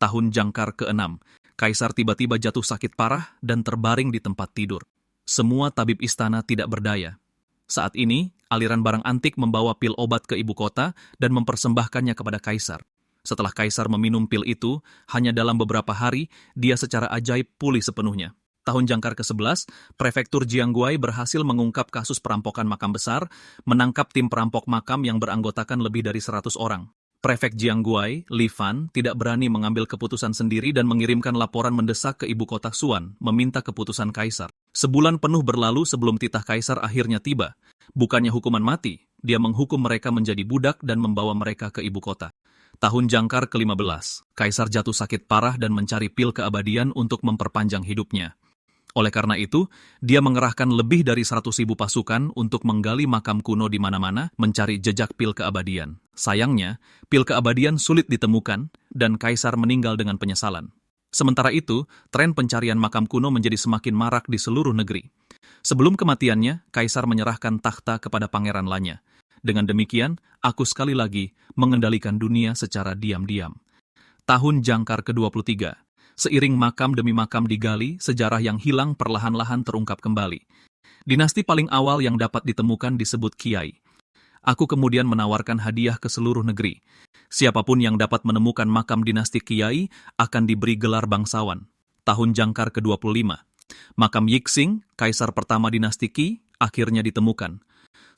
Tahun jangkar ke-6, kaisar tiba-tiba jatuh sakit parah dan terbaring di tempat tidur. Semua tabib istana tidak berdaya. Saat ini, aliran barang antik membawa pil obat ke ibu kota dan mempersembahkannya kepada kaisar. Setelah kaisar meminum pil itu, hanya dalam beberapa hari, dia secara ajaib pulih sepenuhnya. Tahun jangkar ke-11, Prefektur Jiangguai berhasil mengungkap kasus perampokan makam besar, menangkap tim perampok makam yang beranggotakan lebih dari 100 orang. Prefek Jiangguai, Li Fan, tidak berani mengambil keputusan sendiri dan mengirimkan laporan mendesak ke ibu kota Suan, meminta keputusan kaisar. Sebulan penuh berlalu sebelum titah kaisar akhirnya tiba. Bukannya hukuman mati, dia menghukum mereka menjadi budak dan membawa mereka ke ibu kota. Tahun jangkar ke-15, kaisar jatuh sakit parah dan mencari pil keabadian untuk memperpanjang hidupnya. Oleh karena itu, dia mengerahkan lebih dari 100.000 pasukan untuk menggali makam kuno di mana-mana, mencari jejak pil keabadian. Sayangnya, pil keabadian sulit ditemukan, dan kaisar meninggal dengan penyesalan. Sementara itu, tren pencarian makam kuno menjadi semakin marak di seluruh negeri. Sebelum kematiannya, kaisar menyerahkan takhta kepada pangeran Lanya. Dengan demikian, aku sekali lagi mengendalikan dunia secara diam-diam. Tahun jangkar ke-23. Seiring makam demi makam digali, sejarah yang hilang perlahan-lahan terungkap kembali. Dinasti paling awal yang dapat ditemukan disebut Kiai. Aku kemudian menawarkan hadiah ke seluruh negeri. Siapapun yang dapat menemukan makam dinasti Kiai akan diberi gelar bangsawan. Tahun jangkar ke-25. Makam Yixing, kaisar pertama dinasti Qi, akhirnya ditemukan.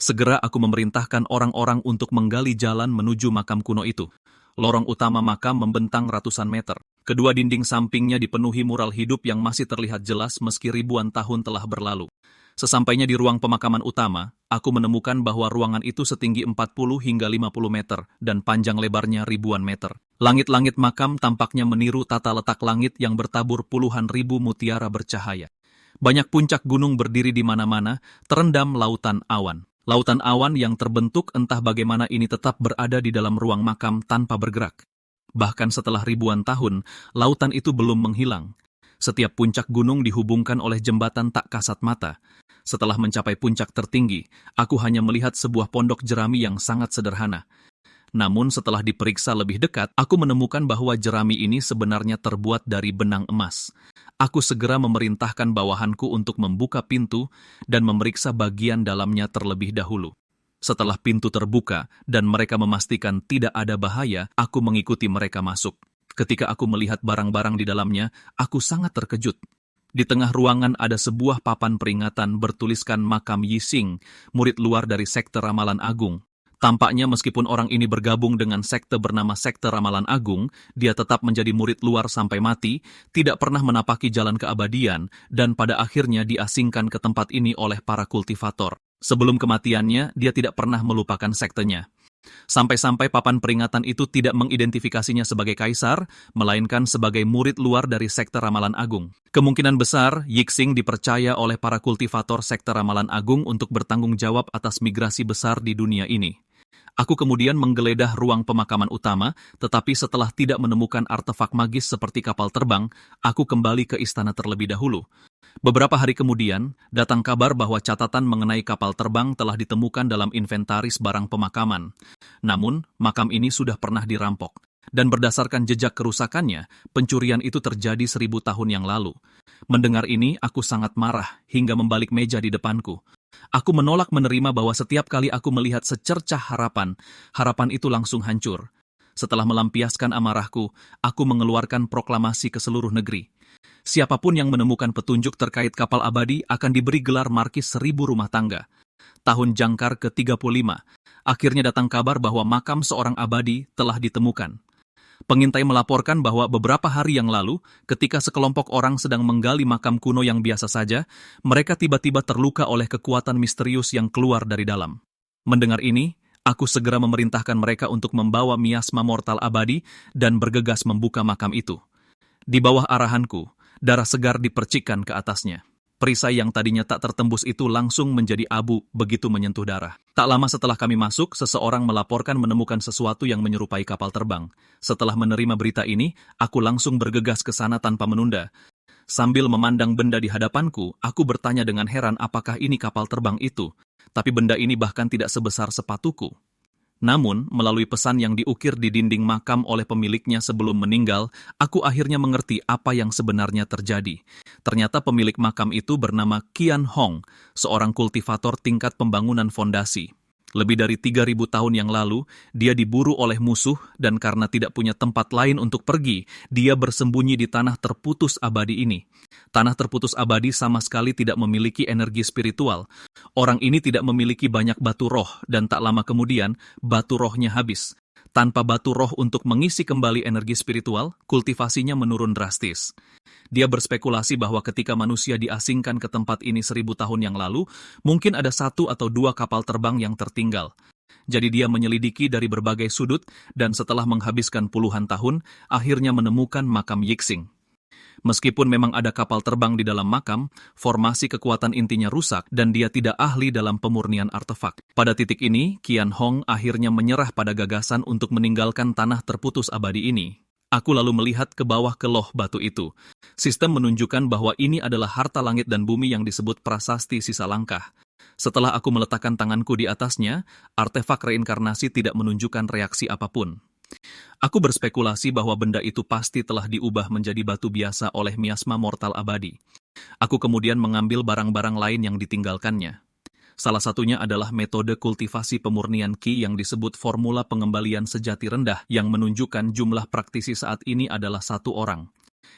Segera aku memerintahkan orang-orang untuk menggali jalan menuju makam kuno itu. Lorong utama makam membentang ratusan meter. Kedua dinding sampingnya dipenuhi mural hidup yang masih terlihat jelas meski ribuan tahun telah berlalu. Sesampainya di ruang pemakaman utama, aku menemukan bahwa ruangan itu setinggi 40 hingga 50 meter dan panjang lebarnya ribuan meter. Langit-langit makam tampaknya meniru tata letak langit yang bertabur puluhan ribu mutiara bercahaya. Banyak puncak gunung berdiri di mana-mana, terendam lautan awan. Lautan awan yang terbentuk entah bagaimana ini tetap berada di dalam ruang makam tanpa bergerak. Bahkan setelah ribuan tahun, lautan itu belum menghilang. Setiap puncak gunung dihubungkan oleh jembatan tak kasat mata. Setelah mencapai puncak tertinggi, aku hanya melihat sebuah pondok jerami yang sangat sederhana. Namun setelah diperiksa lebih dekat, aku menemukan bahwa jerami ini sebenarnya terbuat dari benang emas. Aku segera memerintahkan bawahanku untuk membuka pintu dan memeriksa bagian dalamnya terlebih dahulu. Setelah pintu terbuka dan mereka memastikan tidak ada bahaya, aku mengikuti mereka masuk. Ketika aku melihat barang-barang di dalamnya, aku sangat terkejut. Di tengah ruangan ada sebuah papan peringatan bertuliskan makam Yixing, murid luar dari sekte Ramalan Agung. Tampaknya meskipun orang ini bergabung dengan sekte bernama Sekte Ramalan Agung, dia tetap menjadi murid luar sampai mati, tidak pernah menapaki jalan keabadian, dan pada akhirnya diasingkan ke tempat ini oleh para kultivator. Sebelum kematiannya, dia tidak pernah melupakan sektenya. Sampai-sampai papan peringatan itu tidak mengidentifikasinya sebagai kaisar, melainkan sebagai murid luar dari Sekte Ramalan Agung. Kemungkinan besar, Yixing dipercaya oleh para kultivator Sekte Ramalan Agung untuk bertanggung jawab atas migrasi besar di dunia ini. Aku kemudian menggeledah ruang pemakaman utama, tetapi setelah tidak menemukan artefak magis seperti kapal terbang, aku kembali ke istana terlebih dahulu. Beberapa hari kemudian, datang kabar bahwa catatan mengenai kapal terbang telah ditemukan dalam inventaris barang pemakaman. Namun, makam ini sudah pernah dirampok. Dan berdasarkan jejak kerusakannya, pencurian itu terjadi 1000 tahun yang lalu. Mendengar ini, aku sangat marah hingga membalik meja di depanku. Aku menolak menerima bahwa setiap kali aku melihat secercah harapan, harapan itu langsung hancur. Setelah melampiaskan amarahku, aku mengeluarkan proklamasi ke seluruh negeri. Siapapun yang menemukan petunjuk terkait kapal abadi akan diberi gelar Markis 1000 rumah tangga. Tahun jangkar ke-35, akhirnya datang kabar bahwa makam seorang abadi telah ditemukan. Pengintai melaporkan bahwa beberapa hari yang lalu, ketika sekelompok orang sedang menggali makam kuno yang biasa saja, mereka tiba-tiba terluka oleh kekuatan misterius yang keluar dari dalam. Mendengar ini, Aku segera memerintahkan mereka untuk membawa miasma mortal abadi dan bergegas membuka makam itu. Di bawah arahanku, darah segar dipercikkan ke atasnya. Perisai yang tadinya tak tertembus itu langsung menjadi abu begitu menyentuh darah. Tak lama setelah kami masuk, seseorang melaporkan menemukan sesuatu yang menyerupai kapal terbang. Setelah menerima berita ini, aku langsung bergegas ke sana tanpa menunda. Sambil memandang benda di hadapanku, aku bertanya dengan heran apakah ini kapal terbang itu. Tapi benda ini bahkan tidak sebesar sepatuku. Namun, melalui pesan yang diukir di dinding makam oleh pemiliknya sebelum meninggal, aku akhirnya mengerti apa yang sebenarnya terjadi. Ternyata pemilik makam itu bernama Qian Hong, seorang kultivator tingkat pembangunan fondasi. Lebih dari 3.000 tahun yang lalu, dia diburu oleh musuh dan karena tidak punya tempat lain untuk pergi, dia bersembunyi di tanah terputus abadi ini. Tanah terputus abadi sama sekali tidak memiliki energi spiritual. Orang ini tidak memiliki banyak batu roh dan tak lama kemudian, batu rohnya habis. Tanpa batu roh untuk mengisi kembali energi spiritual, kultivasinya menurun drastis. Dia berspekulasi bahwa ketika manusia diasingkan ke tempat ini 1.000 tahun yang lalu, mungkin ada 1 atau 2 kapal terbang yang tertinggal. Jadi dia menyelidiki dari berbagai sudut dan setelah menghabiskan puluhan tahun, akhirnya menemukan makam Yixing. Meskipun memang ada kapal terbang di dalam makam, formasi kekuatan intinya rusak dan dia tidak ahli dalam pemurnian artefak. Pada titik ini, Qian Hong akhirnya menyerah pada gagasan untuk meninggalkan tanah terputus abadi ini. Aku lalu melihat ke bawah ke loh batu itu. Sistem menunjukkan bahwa ini adalah harta langit dan bumi yang disebut prasasti sisa langkah. Setelah aku meletakkan tanganku di atasnya, artefak reinkarnasi tidak menunjukkan reaksi apapun. Aku berspekulasi bahwa benda itu pasti telah diubah menjadi batu biasa oleh miasma mortal abadi. Aku kemudian mengambil barang-barang lain yang ditinggalkannya. Salah satunya adalah metode kultivasi pemurnian Qi yang disebut formula pengembalian sejati rendah yang menunjukkan jumlah praktisi saat ini adalah 1 orang.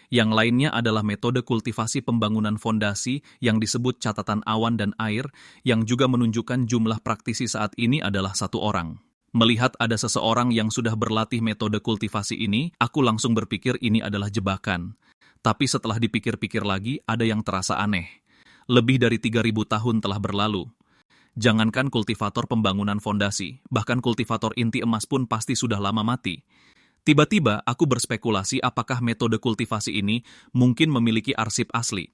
Yang lainnya adalah metode kultivasi pembangunan fondasi yang disebut catatan awan dan air yang juga menunjukkan jumlah praktisi saat ini adalah 1 orang. Melihat ada seseorang yang sudah berlatih metode kultivasi ini, aku langsung berpikir ini adalah jebakan. Tapi setelah dipikir-pikir lagi, ada yang terasa aneh. Lebih dari 3.000 tahun telah berlalu. Jangankan kultivator pembangunan fondasi, bahkan kultivator inti emas pun pasti sudah lama mati. Tiba-tiba aku berspekulasi apakah metode kultivasi ini mungkin memiliki arsip asli.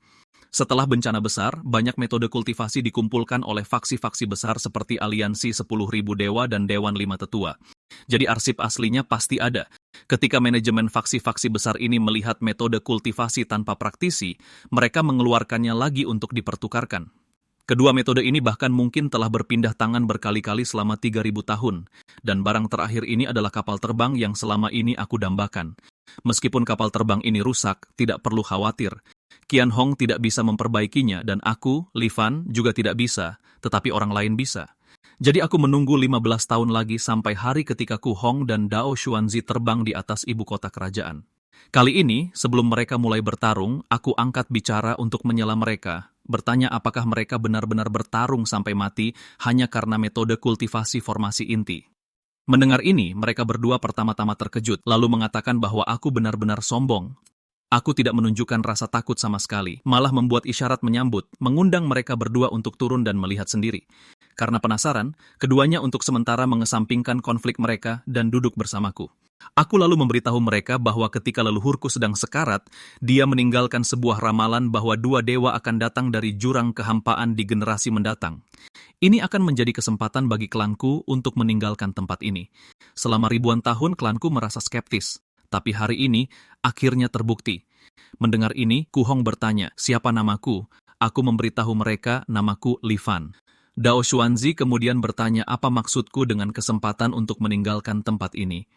Setelah bencana besar, banyak metode kultivasi dikumpulkan oleh faksi-faksi besar seperti Aliansi 10.000 Dewa dan Dewan 5 Tetua. Jadi arsip aslinya pasti ada. Ketika manajemen faksi-faksi besar ini melihat metode kultivasi tanpa praktisi, mereka mengeluarkannya lagi untuk dipertukarkan. Kedua metode ini bahkan mungkin telah berpindah tangan berkali-kali selama 3.000 tahun, dan barang terakhir ini adalah kapal terbang yang selama ini aku dambakan. Meskipun kapal terbang ini rusak, tidak perlu khawatir. Qian Hong tidak bisa memperbaikinya dan aku, Li Fan, juga tidak bisa, tetapi orang lain bisa. Jadi aku menunggu 15 tahun lagi sampai hari ketika Ku Hong dan Dao Xuanzi terbang di atas ibu kota kerajaan. Kali ini, sebelum mereka mulai bertarung, aku angkat bicara untuk menyela mereka, bertanya apakah mereka benar-benar bertarung sampai mati hanya karena metode kultivasi formasi inti. Mendengar ini, mereka berdua pertama-tama terkejut, lalu mengatakan bahwa aku benar-benar sombong. Aku tidak menunjukkan rasa takut sama sekali, malah membuat isyarat menyambut, mengundang mereka berdua untuk turun dan melihat sendiri. Karena penasaran, keduanya untuk sementara mengesampingkan konflik mereka dan duduk bersamaku. Aku lalu memberitahu mereka bahwa ketika leluhurku sedang sekarat, dia meninggalkan sebuah ramalan bahwa 2 dewa akan datang dari jurang kehampaan di generasi mendatang. Ini akan menjadi kesempatan bagi klanku untuk meninggalkan tempat ini. Selama ribuan tahun klanku merasa skeptis, tapi hari ini akhirnya terbukti. Mendengar ini, Ku Hong bertanya, siapa namaku? Aku memberitahu mereka namaku Li Fan. Dao Xuanzi kemudian bertanya apa maksudku dengan kesempatan untuk meninggalkan tempat ini.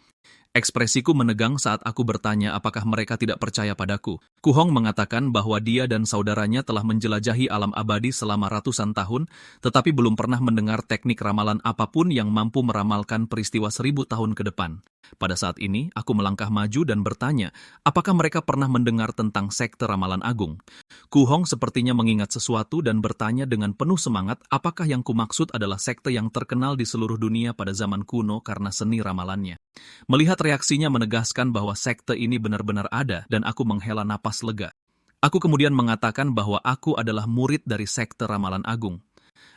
Ekspresiku menegang saat aku bertanya apakah mereka tidak percaya padaku. Ku Hong mengatakan bahwa dia dan saudaranya telah menjelajahi alam abadi selama ratusan tahun, tetapi belum pernah mendengar teknik ramalan apapun yang mampu meramalkan peristiwa 1.000 tahun ke depan. Pada saat ini, aku melangkah maju dan bertanya, apakah mereka pernah mendengar tentang sekte ramalan agung? Ku Hong sepertinya mengingat sesuatu dan bertanya dengan penuh semangat apakah yang kumaksud adalah sekte yang terkenal di seluruh dunia pada zaman kuno karena seni ramalannya. Melihat reaksinya menegaskan bahwa sekte ini benar-benar ada dan aku menghela napas lega. Aku kemudian mengatakan bahwa aku adalah murid dari sekte ramalan agung.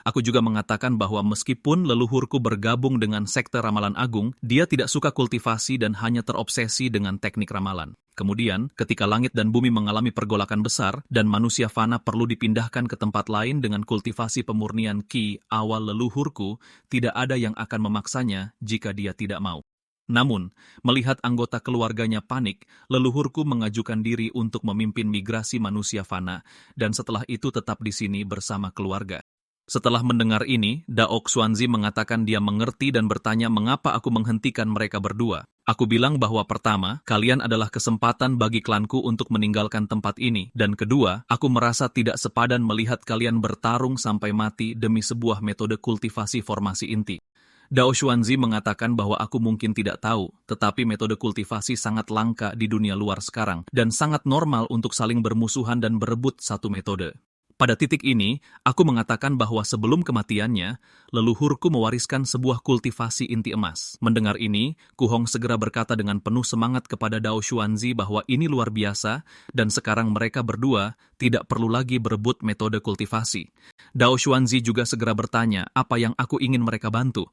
Aku juga mengatakan bahwa meskipun leluhurku bergabung dengan sekte ramalan agung, dia tidak suka kultivasi dan hanya terobsesi dengan teknik ramalan. Kemudian, ketika langit dan bumi mengalami pergolakan besar dan manusia fana perlu dipindahkan ke tempat lain dengan kultivasi pemurnian ki awal leluhurku, tidak ada yang akan memaksanya jika dia tidak mau. Namun, melihat anggota keluarganya panik, leluhurku mengajukan diri untuk memimpin migrasi manusia fana, dan setelah itu tetap di sini bersama keluarga. Setelah mendengar ini, Daok Xuanzi mengatakan dia mengerti dan bertanya mengapa aku menghentikan mereka berdua. Aku bilang bahwa pertama, kalian adalah kesempatan bagi klanku untuk meninggalkan tempat ini, dan kedua, aku merasa tidak sepadan melihat kalian bertarung sampai mati demi sebuah metode kultivasi formasi inti. Dao Xuanzi mengatakan bahwa aku mungkin tidak tahu, tetapi metode kultivasi sangat langka di dunia luar sekarang, dan sangat normal untuk saling bermusuhan dan berebut satu metode. Pada titik ini, aku mengatakan bahwa sebelum kematiannya, leluhurku mewariskan sebuah kultivasi inti emas. Mendengar ini, Ku Hong segera berkata dengan penuh semangat kepada Dao Xuanzi bahwa ini luar biasa, dan sekarang mereka berdua tidak perlu lagi berebut metode kultivasi. Dao Xuanzi juga segera bertanya apa yang aku ingin mereka bantu.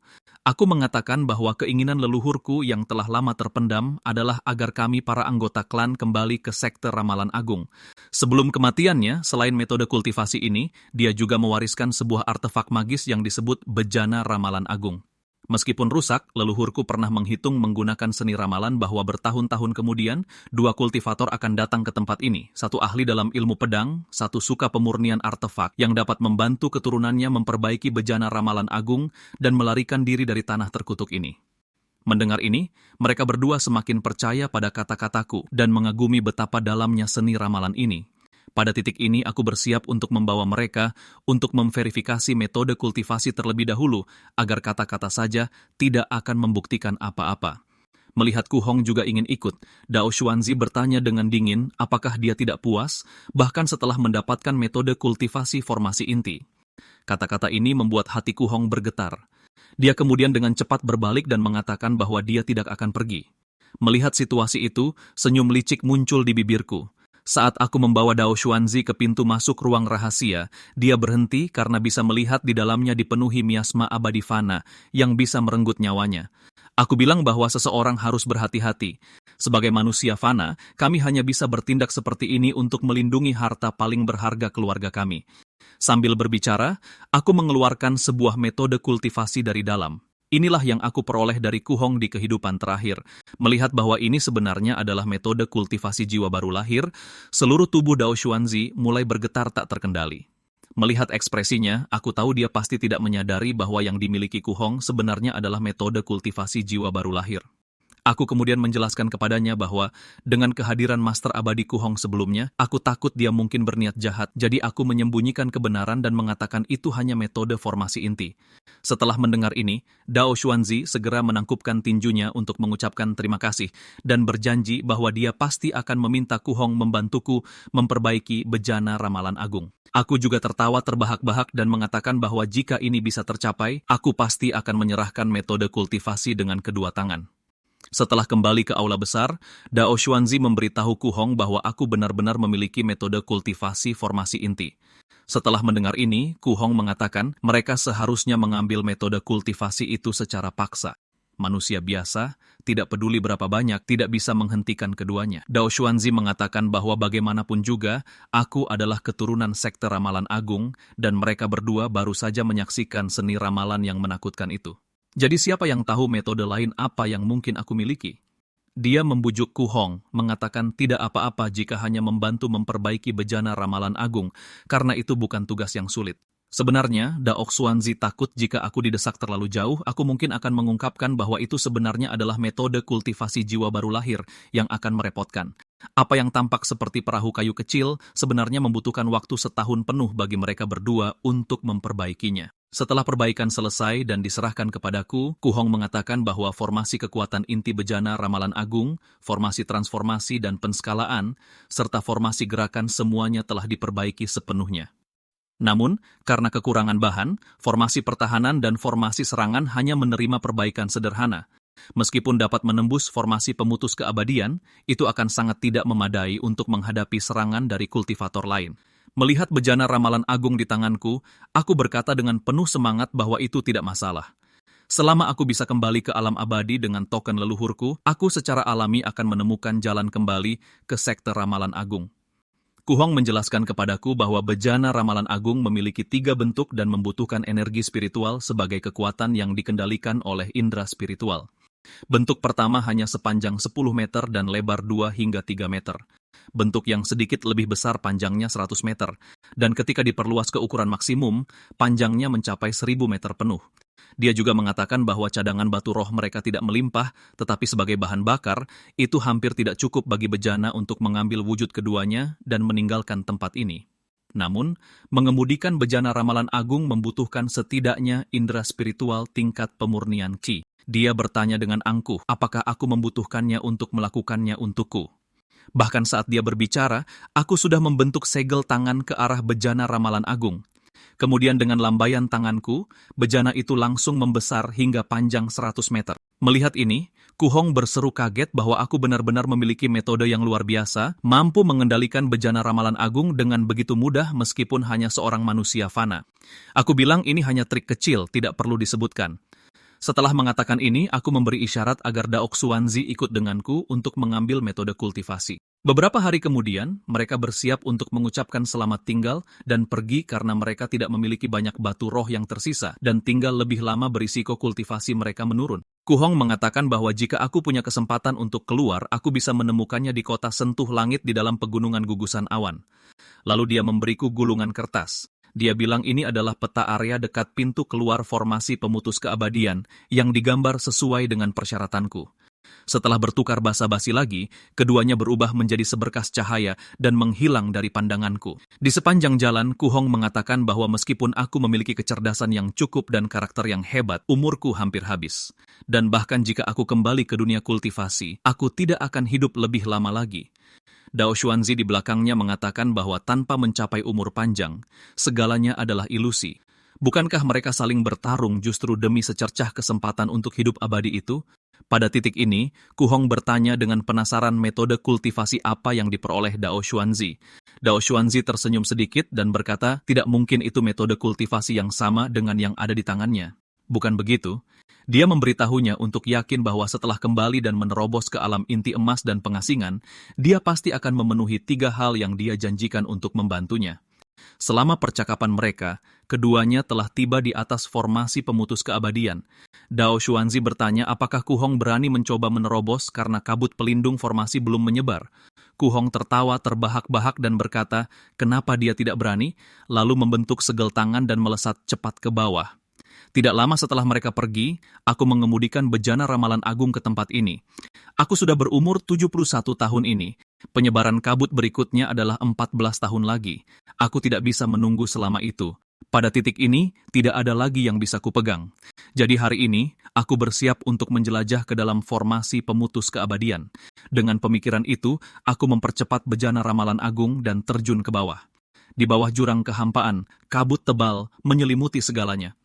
Aku mengatakan bahwa keinginan leluhurku yang telah lama terpendam adalah agar kami para anggota klan kembali ke sekte ramalan agung. Sebelum kematiannya, selain metode kultivasi ini, dia juga mewariskan sebuah artefak magis yang disebut bejana ramalan agung. Meskipun rusak, leluhurku pernah menghitung menggunakan seni ramalan bahwa bertahun-tahun kemudian, dua kultivator akan datang ke tempat ini, satu ahli dalam ilmu pedang, satu suka pemurnian artefak yang dapat membantu keturunannya memperbaiki bejana ramalan agung dan melarikan diri dari tanah terkutuk ini. Mendengar ini, mereka berdua semakin percaya pada kata-kataku dan mengagumi betapa dalamnya seni ramalan ini. Pada titik ini, aku bersiap untuk membawa mereka untuk memverifikasi metode kultivasi terlebih dahulu, agar kata-kata saja tidak akan membuktikan apa-apa. Melihat Ku Hong juga ingin ikut, Dao Xuanzi bertanya dengan dingin apakah dia tidak puas, bahkan setelah mendapatkan metode kultivasi formasi inti. Kata-kata ini membuat hati Ku Hong bergetar. Dia kemudian dengan cepat berbalik dan mengatakan bahwa dia tidak akan pergi. Melihat situasi itu, senyum licik muncul di bibirku. Saat aku membawa Dao Xuanzi ke pintu masuk ruang rahasia, dia berhenti karena bisa melihat di dalamnya dipenuhi miasma abadi fana yang bisa merenggut nyawanya. Aku bilang bahwa seseorang harus berhati-hati. Sebagai manusia fana, kami hanya bisa bertindak seperti ini untuk melindungi harta paling berharga keluarga kami. Sambil berbicara, aku mengeluarkan sebuah metode kultivasi dari dalam. Inilah yang aku peroleh dari Ku Hong di kehidupan terakhir. Melihat bahwa ini sebenarnya adalah metode kultivasi jiwa baru lahir, seluruh tubuh Dao Xuanzi mulai bergetar tak terkendali. Melihat ekspresinya, aku tahu dia pasti tidak menyadari bahwa yang dimiliki Ku Hong sebenarnya adalah metode kultivasi jiwa baru lahir. Aku kemudian menjelaskan kepadanya bahwa dengan kehadiran Master Abadi Ku Hong sebelumnya, aku takut dia mungkin berniat jahat, jadi aku menyembunyikan kebenaran dan mengatakan itu hanya metode formasi inti. Setelah mendengar ini, Dao Xuanzi segera menangkupkan tinjunya untuk mengucapkan terima kasih dan berjanji bahwa dia pasti akan meminta Ku Hong membantuku memperbaiki bejana ramalan agung. Aku juga tertawa terbahak-bahak dan mengatakan bahwa jika ini bisa tercapai, aku pasti akan menyerahkan metode kultivasi dengan kedua tangan. Setelah kembali ke aula besar, Dao Xuanzi memberitahu Ku Hong bahwa aku benar-benar memiliki metode kultivasi formasi inti. Setelah mendengar ini, Ku Hong mengatakan mereka seharusnya mengambil metode kultivasi itu secara paksa. Manusia biasa, tidak peduli berapa banyak, tidak bisa menghentikan keduanya. Dao Xuanzi mengatakan bahwa bagaimanapun juga, aku adalah keturunan sekte ramalan agung, dan mereka berdua baru saja menyaksikan seni ramalan yang menakutkan itu. Jadi siapa yang tahu metode lain apa yang mungkin aku miliki? Dia membujuk Ku Hong, mengatakan tidak apa-apa jika hanya membantu memperbaiki bejana ramalan agung, karena itu bukan tugas yang sulit. Sebenarnya, Dao Xuanzi takut jika aku didesak terlalu jauh, aku mungkin akan mengungkapkan bahwa itu sebenarnya adalah metode kultivasi jiwa baru lahir yang akan merepotkan. Apa yang tampak seperti perahu kayu kecil sebenarnya membutuhkan waktu setahun penuh bagi mereka berdua untuk memperbaikinya. Setelah perbaikan selesai dan diserahkan kepadaku, Ku Hong mengatakan bahwa formasi kekuatan inti bejana ramalan agung, formasi transformasi dan penskalaan, serta formasi gerakan semuanya telah diperbaiki sepenuhnya. Namun, karena kekurangan bahan, formasi pertahanan dan formasi serangan hanya menerima perbaikan sederhana. Meskipun dapat menembus formasi pemutus keabadian, itu akan sangat tidak memadai untuk menghadapi serangan dari kultivator lain. Melihat bejana ramalan agung di tanganku, aku berkata dengan penuh semangat bahwa itu tidak masalah. Selama aku bisa kembali ke alam abadi dengan token leluhurku, aku secara alami akan menemukan jalan kembali ke sekte ramalan agung. Kuhong menjelaskan kepadaku bahwa bejana ramalan agung memiliki 3 bentuk dan membutuhkan energi spiritual sebagai kekuatan yang dikendalikan oleh indera spiritual. Bentuk pertama hanya sepanjang 10 meter dan lebar 2 hingga 3 meter. Bentuk yang sedikit lebih besar panjangnya 100 meter, dan ketika diperluas ke ukuran maksimum, panjangnya mencapai 1000 meter penuh. Dia juga mengatakan bahwa cadangan batu roh mereka tidak melimpah, tetapi sebagai bahan bakar, itu hampir tidak cukup bagi bejana untuk mengambil wujud keduanya dan meninggalkan tempat ini. Namun, mengemudikan bejana ramalan agung membutuhkan setidaknya indera spiritual tingkat pemurnian Qi. Dia bertanya dengan angkuh, apakah aku membutuhkannya untuk melakukannya untukku? Bahkan saat dia berbicara, aku sudah membentuk segel tangan ke arah bejana ramalan agung. Kemudian dengan lambaian tanganku, bejana itu langsung membesar hingga panjang 100 meter. Melihat ini, Kuhong berseru kaget bahwa aku benar-benar memiliki metode yang luar biasa, mampu mengendalikan bejana ramalan agung dengan begitu mudah meskipun hanya seorang manusia fana. Aku bilang ini hanya trik kecil, tidak perlu disebutkan. Setelah mengatakan ini, aku memberi isyarat agar Daok Xuanzi ikut denganku untuk mengambil metode kultivasi. Beberapa hari kemudian, mereka bersiap untuk mengucapkan selamat tinggal dan pergi karena mereka tidak memiliki banyak batu roh yang tersisa dan tinggal lebih lama berisiko kultivasi mereka menurun. Kuhong mengatakan bahwa jika aku punya kesempatan untuk keluar, aku bisa menemukannya di kota sentuh langit di dalam pegunungan gugusan awan. Lalu dia memberiku gulungan kertas. Dia bilang ini adalah peta area dekat pintu keluar formasi pemutus keabadian yang digambar sesuai dengan persyaratanku. Setelah bertukar basa-basi lagi, keduanya berubah menjadi seberkas cahaya dan menghilang dari pandanganku. Di sepanjang jalan, Kuhong mengatakan bahwa meskipun aku memiliki kecerdasan yang cukup dan karakter yang hebat, umurku hampir habis. Dan bahkan jika aku kembali ke dunia kultivasi, aku tidak akan hidup lebih lama lagi. Dao Xuanzi di belakangnya mengatakan bahwa tanpa mencapai umur panjang, segalanya adalah ilusi. Bukankah mereka saling bertarung justru demi secercah kesempatan untuk hidup abadi itu? Pada titik ini, Kuhong bertanya dengan penasaran metode kultivasi apa yang diperoleh Dao Xuanzi. Dao Xuanzi tersenyum sedikit dan berkata, tidak mungkin itu metode kultivasi yang sama dengan yang ada di tangannya. Bukan begitu? Dia memberitahunya untuk yakin bahwa setelah kembali dan menerobos ke alam inti emas dan pengasingan, dia pasti akan memenuhi 3 hal yang dia janjikan untuk membantunya. Selama percakapan mereka, keduanya telah tiba di atas formasi pemutus keabadian. Dao Xuanzi bertanya apakah Kuhong berani mencoba menerobos karena kabut pelindung formasi belum menyebar. Kuhong tertawa terbahak-bahak dan berkata, kenapa dia tidak berani, lalu membentuk segel tangan dan melesat cepat ke bawah. Tidak lama setelah mereka pergi, aku mengemudikan bejana ramalan agung ke tempat ini. Aku sudah berumur 71 tahun ini. Penyebaran kabut berikutnya adalah 14 tahun lagi. Aku tidak bisa menunggu selama itu. Pada titik ini, tidak ada lagi yang bisa kupegang. Jadi hari ini, aku bersiap untuk menjelajah ke dalam formasi pemutus keabadian. Dengan pemikiran itu, aku mempercepat bejana ramalan agung dan terjun ke bawah. Di bawah jurang kehampaan, kabut tebal menyelimuti segalanya.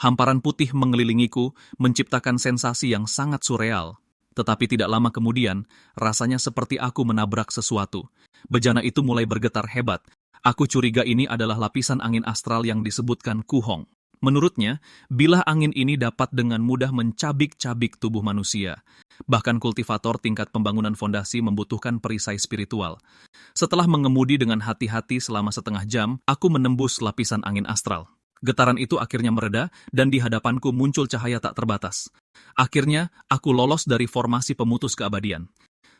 Hamparan putih mengelilingiku, menciptakan sensasi yang sangat surreal. Tetapi tidak lama kemudian, rasanya seperti aku menabrak sesuatu. Bejana itu mulai bergetar hebat. Aku curiga ini adalah lapisan angin astral yang disebutkan Kuhong. Menurutnya, bilah angin ini dapat dengan mudah mencabik-cabik tubuh manusia. Bahkan kultivator tingkat pembangunan fondasi membutuhkan perisai spiritual. Setelah mengemudi dengan hati-hati selama setengah jam, aku menembus lapisan angin astral. Getaran itu akhirnya mereda dan di hadapanku muncul cahaya tak terbatas. Akhirnya, aku lolos dari formasi pemutus keabadian.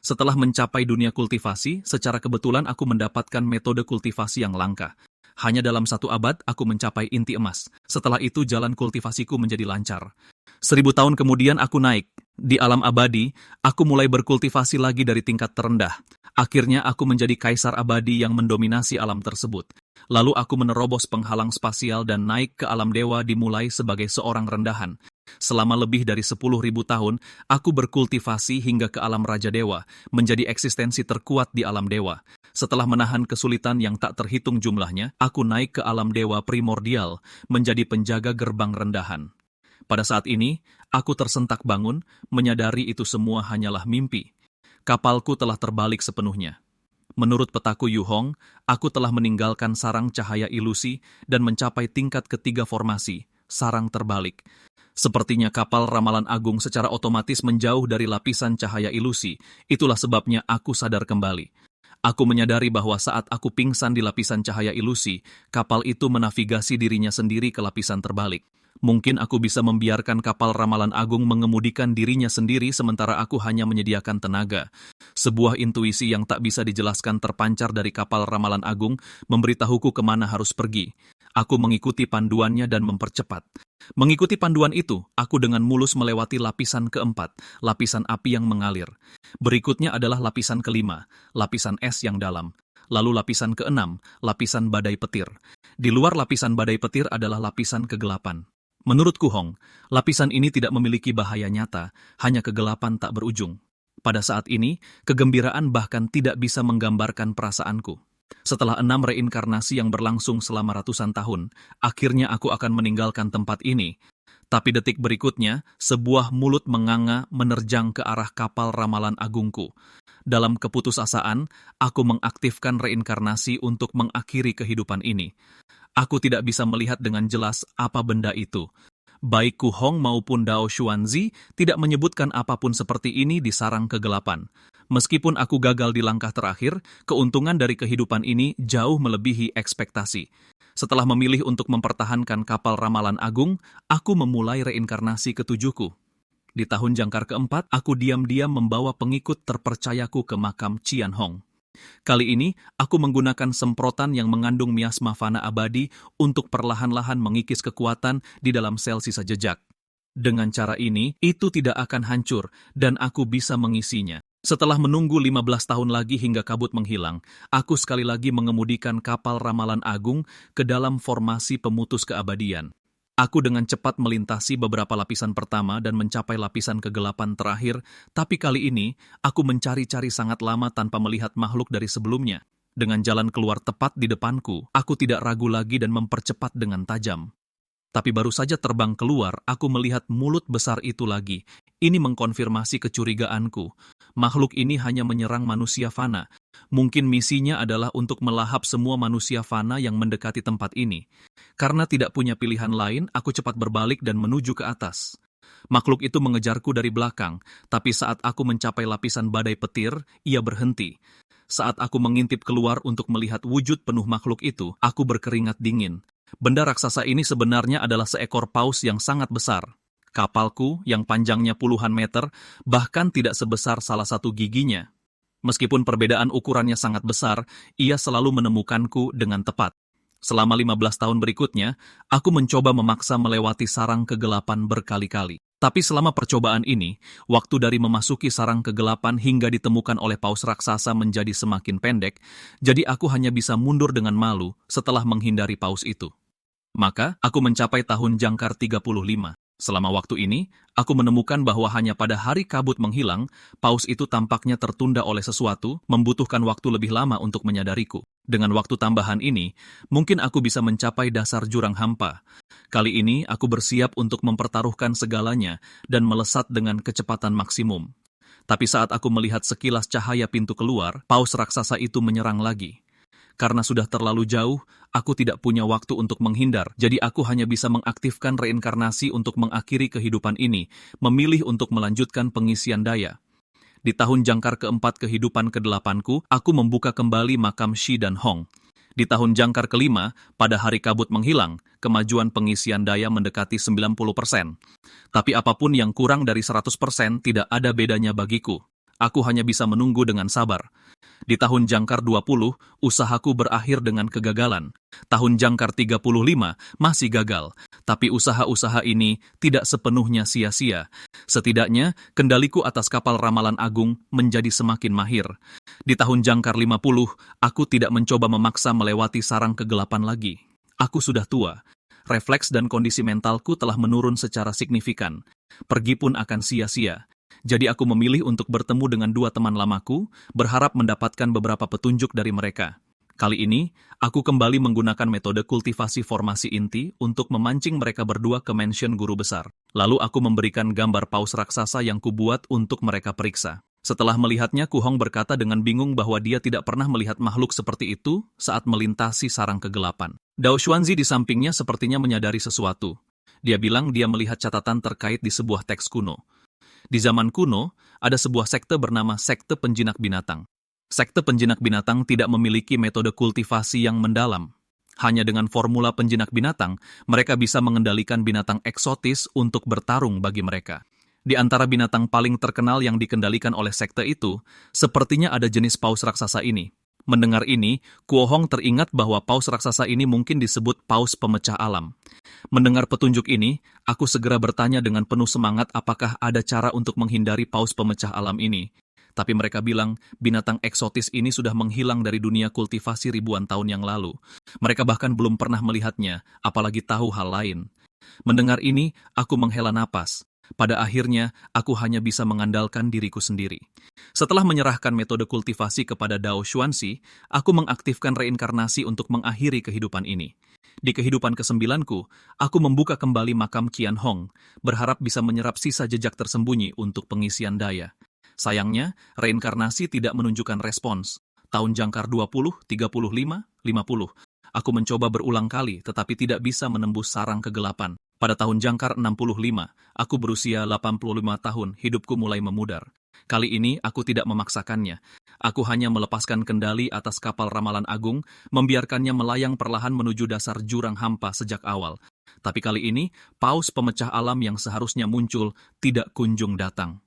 Setelah mencapai dunia kultivasi, secara kebetulan aku mendapatkan metode kultivasi yang langka. Hanya dalam 1 abad, aku mencapai inti emas. Setelah itu, jalan kultivasiku menjadi lancar. 1000 tahun kemudian aku naik. Di alam abadi, aku mulai berkultivasi lagi dari tingkat terendah. Akhirnya aku menjadi kaisar abadi yang mendominasi alam tersebut. Lalu aku menerobos penghalang spasial dan naik ke alam dewa dimulai sebagai seorang rendahan. Selama lebih dari 10.000 tahun, aku berkultivasi hingga ke alam Raja Dewa, menjadi eksistensi terkuat di alam dewa. Setelah menahan kesulitan yang tak terhitung jumlahnya, aku naik ke alam dewa primordial, menjadi penjaga gerbang rendahan. Pada saat ini, aku tersentak bangun, menyadari itu semua hanyalah mimpi. Kapalku telah terbalik sepenuhnya. Menurut petaku Yuhong, aku telah meninggalkan sarang cahaya ilusi dan mencapai tingkat ketiga formasi, sarang terbalik. Sepertinya kapal ramalan agung secara otomatis menjauh dari lapisan cahaya ilusi. Itulah sebabnya aku sadar kembali. Aku menyadari bahwa saat aku pingsan di lapisan cahaya ilusi, kapal itu menavigasi dirinya sendiri ke lapisan terbalik. Mungkin aku bisa membiarkan kapal ramalan agung mengemudikan dirinya sendiri sementara aku hanya menyediakan tenaga. Sebuah intuisi yang tak bisa dijelaskan terpancar dari kapal ramalan agung memberitahuku kemana harus pergi. Aku mengikuti panduannya dan mempercepat. Mengikuti panduan itu, aku dengan mulus melewati lapisan keempat, lapisan api yang mengalir. Berikutnya adalah lapisan kelima, lapisan es yang dalam. Lalu lapisan keenam, lapisan badai petir. Di luar lapisan badai petir adalah lapisan kegelapan. Menurut Kuhong, lapisan ini tidak memiliki bahaya nyata, hanya kegelapan tak berujung. Pada saat ini, kegembiraan bahkan tidak bisa menggambarkan perasaanku. Setelah 6 reinkarnasi yang berlangsung selama ratusan tahun, akhirnya aku akan meninggalkan tempat ini. Tapi detik berikutnya, sebuah mulut menganga menerjang ke arah kapal ramalan agungku. Dalam keputusasaan, aku mengaktifkan reinkarnasi untuk mengakhiri kehidupan ini. Aku tidak bisa melihat dengan jelas apa benda itu. Baik Kuhong maupun Dao Xuanzi tidak menyebutkan apapun seperti ini di sarang kegelapan. Meskipun aku gagal di langkah terakhir, keuntungan dari kehidupan ini jauh melebihi ekspektasi. Setelah memilih untuk mempertahankan kapal ramalan agung, aku memulai reinkarnasi ketujuhku. Di tahun jangkar keempat, aku diam-diam membawa pengikut terpercayaku ke makam Qian Hong. Kali ini, aku menggunakan semprotan yang mengandung miasma fana abadi untuk perlahan-lahan mengikis kekuatan di dalam sel sisa jejak. Dengan cara ini, itu tidak akan hancur dan aku bisa mengisinya. Setelah menunggu 15 tahun lagi hingga kabut menghilang, aku sekali lagi mengemudikan kapal ramalan agung ke dalam formasi pemutus keabadian. Aku dengan cepat melintasi beberapa lapisan pertama dan mencapai lapisan kegelapan terakhir, tapi kali ini aku mencari-cari sangat lama tanpa melihat makhluk dari sebelumnya. Dengan jalan keluar tepat di depanku, aku tidak ragu lagi dan mempercepat dengan tajam. Tapi baru saja terbang keluar, aku melihat mulut besar itu lagi. Ini mengkonfirmasi kecurigaanku. Makhluk ini hanya menyerang manusia fana. Mungkin misinya adalah untuk melahap semua manusia fana yang mendekati tempat ini. Karena tidak punya pilihan lain, aku cepat berbalik dan menuju ke atas. Makhluk itu mengejarku dari belakang, tapi saat aku mencapai lapisan badai petir, ia berhenti. Saat aku mengintip keluar untuk melihat wujud penuh makhluk itu, aku berkeringat dingin. Benda raksasa ini sebenarnya adalah seekor paus yang sangat besar. Kapalku, yang panjangnya puluhan meter, bahkan tidak sebesar salah satu giginya. Meskipun perbedaan ukurannya sangat besar, ia selalu menemukanku dengan tepat. Selama 15 tahun berikutnya, aku mencoba memaksa melewati sarang kegelapan berkali-kali. Tapi selama percobaan ini, waktu dari memasuki sarang kegelapan hingga ditemukan oleh paus raksasa menjadi semakin pendek, jadi aku hanya bisa mundur dengan malu setelah menghindari paus itu. Maka, aku mencapai tahun jangkar 35. Selama waktu ini, aku menemukan bahwa hanya pada hari kabut menghilang, paus itu tampaknya tertunda oleh sesuatu, membutuhkan waktu lebih lama untuk menyadariku. Dengan waktu tambahan ini, mungkin aku bisa mencapai dasar jurang hampa. Kali ini, aku bersiap untuk mempertaruhkan segalanya dan melesat dengan kecepatan maksimum. Tapi saat aku melihat sekilas cahaya pintu keluar, paus raksasa itu menyerang lagi. Karena sudah terlalu jauh, aku tidak punya waktu untuk menghindar, jadi aku hanya bisa mengaktifkan reinkarnasi untuk mengakhiri kehidupan ini, memilih untuk melanjutkan pengisian daya. Di tahun jangkar keempat kehidupan ke-8ku, aku membuka kembali makam Shi dan Hong. Di tahun jangkar kelima, pada hari kabut menghilang, kemajuan pengisian daya mendekati 90%. Tapi apapun yang kurang dari 100% tidak ada bedanya bagiku. Aku hanya bisa menunggu dengan sabar. Di tahun jangkar 20, usahaku berakhir dengan kegagalan. Tahun jangkar 35 masih gagal, tapi usaha-usaha ini tidak sepenuhnya sia-sia. Setidaknya, kendaliku atas kapal ramalan agung menjadi semakin mahir. Di tahun jangkar 50, aku tidak mencoba memaksa melewati sarang kegelapan lagi. Aku sudah tua. Refleks dan kondisi mentalku telah menurun secara signifikan. Pergi pun akan sia-sia. Jadi aku memilih untuk bertemu dengan 2 teman lamaku, berharap mendapatkan beberapa petunjuk dari mereka. Kali ini, aku kembali menggunakan metode kultivasi formasi inti untuk memancing mereka berdua ke mansion guru besar. Lalu aku memberikan gambar paus raksasa yang kubuat untuk mereka periksa. Setelah melihatnya, Ku Hong berkata dengan bingung bahwa dia tidak pernah melihat makhluk seperti itu saat melintasi sarang kegelapan. Dao Xuanzi di sampingnya sepertinya menyadari sesuatu. Dia bilang dia melihat catatan terkait di sebuah teks kuno. Di zaman kuno, ada sebuah sekte bernama Sekte Penjinak Binatang. Sekte Penjinak Binatang tidak memiliki metode kultivasi yang mendalam. Hanya dengan formula penjinak binatang, mereka bisa mengendalikan binatang eksotis untuk bertarung bagi mereka. Di antara binatang paling terkenal yang dikendalikan oleh sekte itu, sepertinya ada jenis paus raksasa ini. Mendengar ini, Kuo Hong teringat bahwa paus raksasa ini mungkin disebut paus pemecah alam. Mendengar petunjuk ini, aku segera bertanya dengan penuh semangat apakah ada cara untuk menghindari paus pemecah alam ini. Tapi mereka bilang, binatang eksotis ini sudah menghilang dari dunia kultivasi ribuan tahun yang lalu. Mereka bahkan belum pernah melihatnya, apalagi tahu hal lain. Mendengar ini, aku menghela napas. Pada akhirnya, aku hanya bisa mengandalkan diriku sendiri. Setelah menyerahkan metode kultivasi kepada Dao Xuanzi, aku mengaktifkan reinkarnasi untuk mengakhiri kehidupan ini. Di kehidupan ke-9ku, aku membuka kembali makam Qian Hong, berharap bisa menyerap sisa jejak tersembunyi untuk pengisian daya. Sayangnya, reinkarnasi tidak menunjukkan respons. Tahun jangkar 20, 35, 50. Aku mencoba berulang kali, tetapi tidak bisa menembus sarang kegelapan. Pada tahun jangkar 65, aku berusia 85 tahun, hidupku mulai memudar. Kali ini aku tidak memaksakannya. Aku hanya melepaskan kendali atas kapal ramalan agung, membiarkannya melayang perlahan menuju dasar jurang hampa sejak awal. Tapi kali ini, paus pemecah alam yang seharusnya muncul tidak kunjung datang.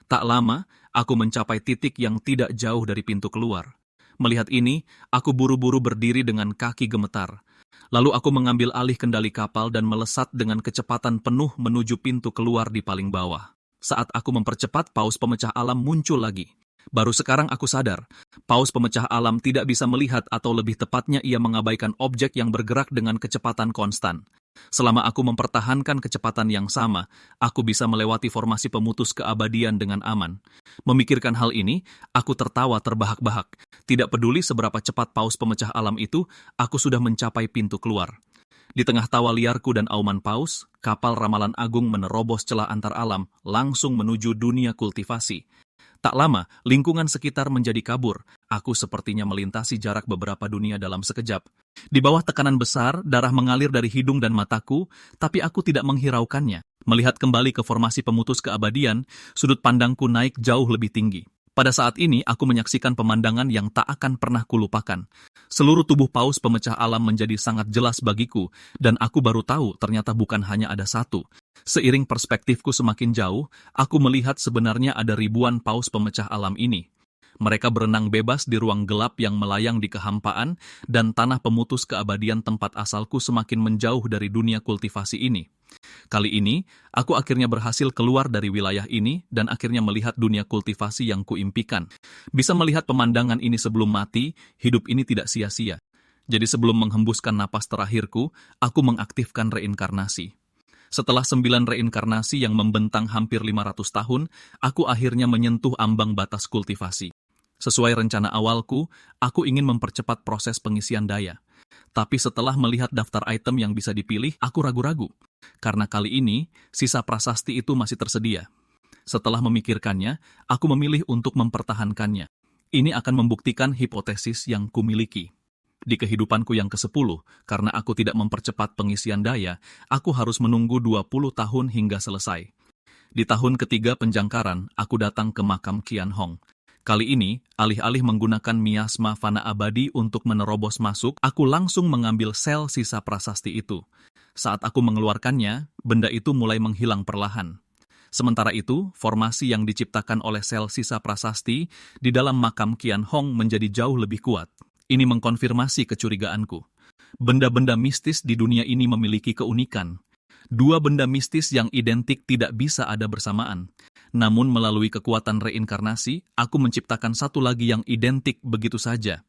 Tak lama, aku mencapai titik yang tidak jauh dari pintu keluar. Melihat ini, aku buru-buru berdiri dengan kaki gemetar. Lalu aku mengambil alih kendali kapal dan melesat dengan kecepatan penuh menuju pintu keluar di paling bawah. Saat aku mempercepat, paus pemecah alam muncul lagi. Baru sekarang aku sadar, paus pemecah alam tidak bisa melihat atau lebih tepatnya ia mengabaikan objek yang bergerak dengan kecepatan konstan. Selama aku mempertahankan kecepatan yang sama, aku bisa melewati formasi pemutus keabadian dengan aman. Memikirkan hal ini, aku tertawa terbahak-bahak. Tidak peduli seberapa cepat paus pemecah alam itu, aku sudah mencapai pintu keluar. Di tengah tawa liarku dan auman paus, kapal ramalan agung menerobos celah antar alam, langsung menuju dunia kultivasi. Tak lama, lingkungan sekitar menjadi kabur. Aku sepertinya melintasi jarak beberapa dunia dalam sekejap. Di bawah tekanan besar, darah mengalir dari hidung dan mataku, tapi aku tidak menghiraukannya. Melihat kembali ke formasi pemutus keabadian, sudut pandangku naik jauh lebih tinggi. Pada saat ini, aku menyaksikan pemandangan yang tak akan pernah kulupakan. Seluruh tubuh paus pemecah alam menjadi sangat jelas bagiku, dan aku baru tahu ternyata bukan hanya ada satu. Seiring perspektifku semakin jauh, aku melihat sebenarnya ada ribuan paus pemecah alam ini. Mereka berenang bebas di ruang gelap yang melayang di kehampaan, dan tanah pemutus keabadian tempat asalku semakin menjauh dari dunia kultivasi ini. Kali ini, aku akhirnya berhasil keluar dari wilayah ini dan akhirnya melihat dunia kultivasi yang kuimpikan. Bisa melihat pemandangan ini sebelum mati, hidup ini tidak sia-sia. Jadi sebelum menghembuskan napas terakhirku, aku mengaktifkan reinkarnasi. Setelah 9 reinkarnasi yang membentang hampir 500 tahun, aku akhirnya menyentuh ambang batas kultivasi. Sesuai rencana awalku, aku ingin mempercepat proses pengisian daya. Tapi setelah melihat daftar item yang bisa dipilih, aku ragu-ragu. Karena kali ini, sisa prasasti itu masih tersedia. Setelah memikirkannya, aku memilih untuk mempertahankannya. Ini akan membuktikan hipotesis yang kumiliki. Di kehidupanku yang ke-10, karena aku tidak mempercepat pengisian daya, aku harus menunggu 20 tahun hingga selesai. Di tahun ketiga penjangkaran, aku datang ke makam Qian Hong. Kali ini, alih-alih menggunakan miasma fana abadi untuk menerobos masuk, aku langsung mengambil sel sisa prasasti itu. Saat aku mengeluarkannya, benda itu mulai menghilang perlahan. Sementara itu, formasi yang diciptakan oleh sel sisa prasasti di dalam makam Qian Hong menjadi jauh lebih kuat. Ini mengkonfirmasi kecurigaanku. Benda-benda mistis di dunia ini memiliki keunikan. 2 benda mistis yang identik tidak bisa ada bersamaan. Namun melalui kekuatan reinkarnasi, aku menciptakan satu lagi yang identik begitu saja.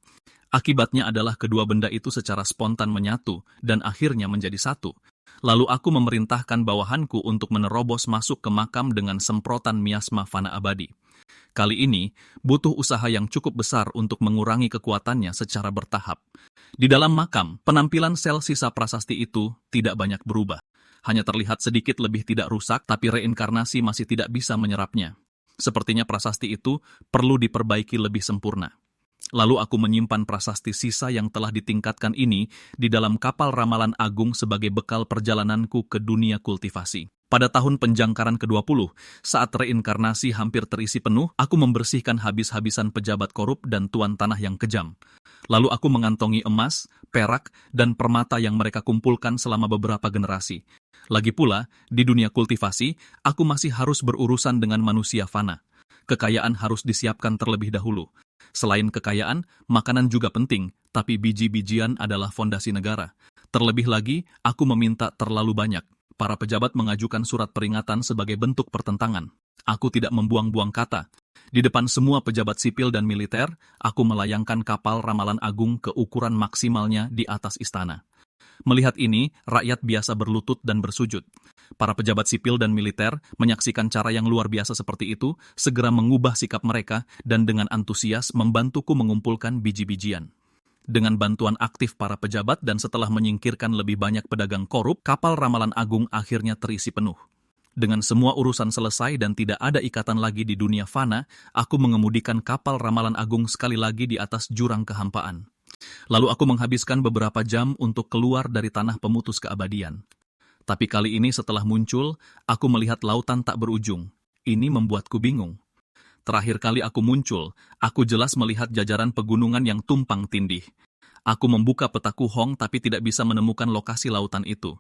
Akibatnya adalah kedua benda itu secara spontan menyatu dan akhirnya menjadi satu. Lalu aku memerintahkan bawahanku untuk menerobos masuk ke makam dengan semprotan miasma fana abadi. Kali ini, butuh usaha yang cukup besar untuk mengurangi kekuatannya secara bertahap. Di dalam makam, penampilan sel sisa prasasti itu tidak banyak berubah. Hanya terlihat sedikit lebih tidak rusak, tapi reinkarnasi masih tidak bisa menyerapnya. Sepertinya prasasti itu perlu diperbaiki lebih sempurna. Lalu aku menyimpan prasasti sisa yang telah ditingkatkan ini di dalam kapal ramalan agung sebagai bekal perjalananku ke dunia kultivasi. Pada tahun penjangkaran ke-20, saat reinkarnasi hampir terisi penuh, aku membersihkan habis-habisan pejabat korup dan tuan tanah yang kejam. Lalu aku mengantongi emas, perak, dan permata yang mereka kumpulkan selama beberapa generasi. Lagi pula, di dunia kultivasi, aku masih harus berurusan dengan manusia fana. Kekayaan harus disiapkan terlebih dahulu. Selain kekayaan, makanan juga penting, tapi biji-bijian adalah fondasi negara. Terlebih lagi, aku meminta terlalu banyak. Para pejabat mengajukan surat peringatan sebagai bentuk pertentangan. Aku tidak membuang-buang kata. Di depan semua pejabat sipil dan militer, aku melayangkan kapal ramalan agung ke ukuran maksimalnya di atas istana. Melihat ini, rakyat biasa berlutut dan bersujud. Para pejabat sipil dan militer menyaksikan cara yang luar biasa seperti itu, segera mengubah sikap mereka dan dengan antusias membantuku mengumpulkan biji-bijian. Dengan bantuan aktif para pejabat dan setelah menyingkirkan lebih banyak pedagang korup, kapal ramalan agung akhirnya terisi penuh. Dengan semua urusan selesai dan tidak ada ikatan lagi di dunia fana, aku mengemudikan kapal ramalan agung sekali lagi di atas jurang kehampaan. Lalu aku menghabiskan beberapa jam untuk keluar dari tanah pemutus keabadian. Tapi kali ini setelah muncul, aku melihat lautan tak berujung. Ini membuatku bingung. Terakhir kali aku muncul, aku jelas melihat jajaran pegunungan yang tumpang tindih. Aku membuka peta Kuhong tapi tidak bisa menemukan lokasi lautan itu.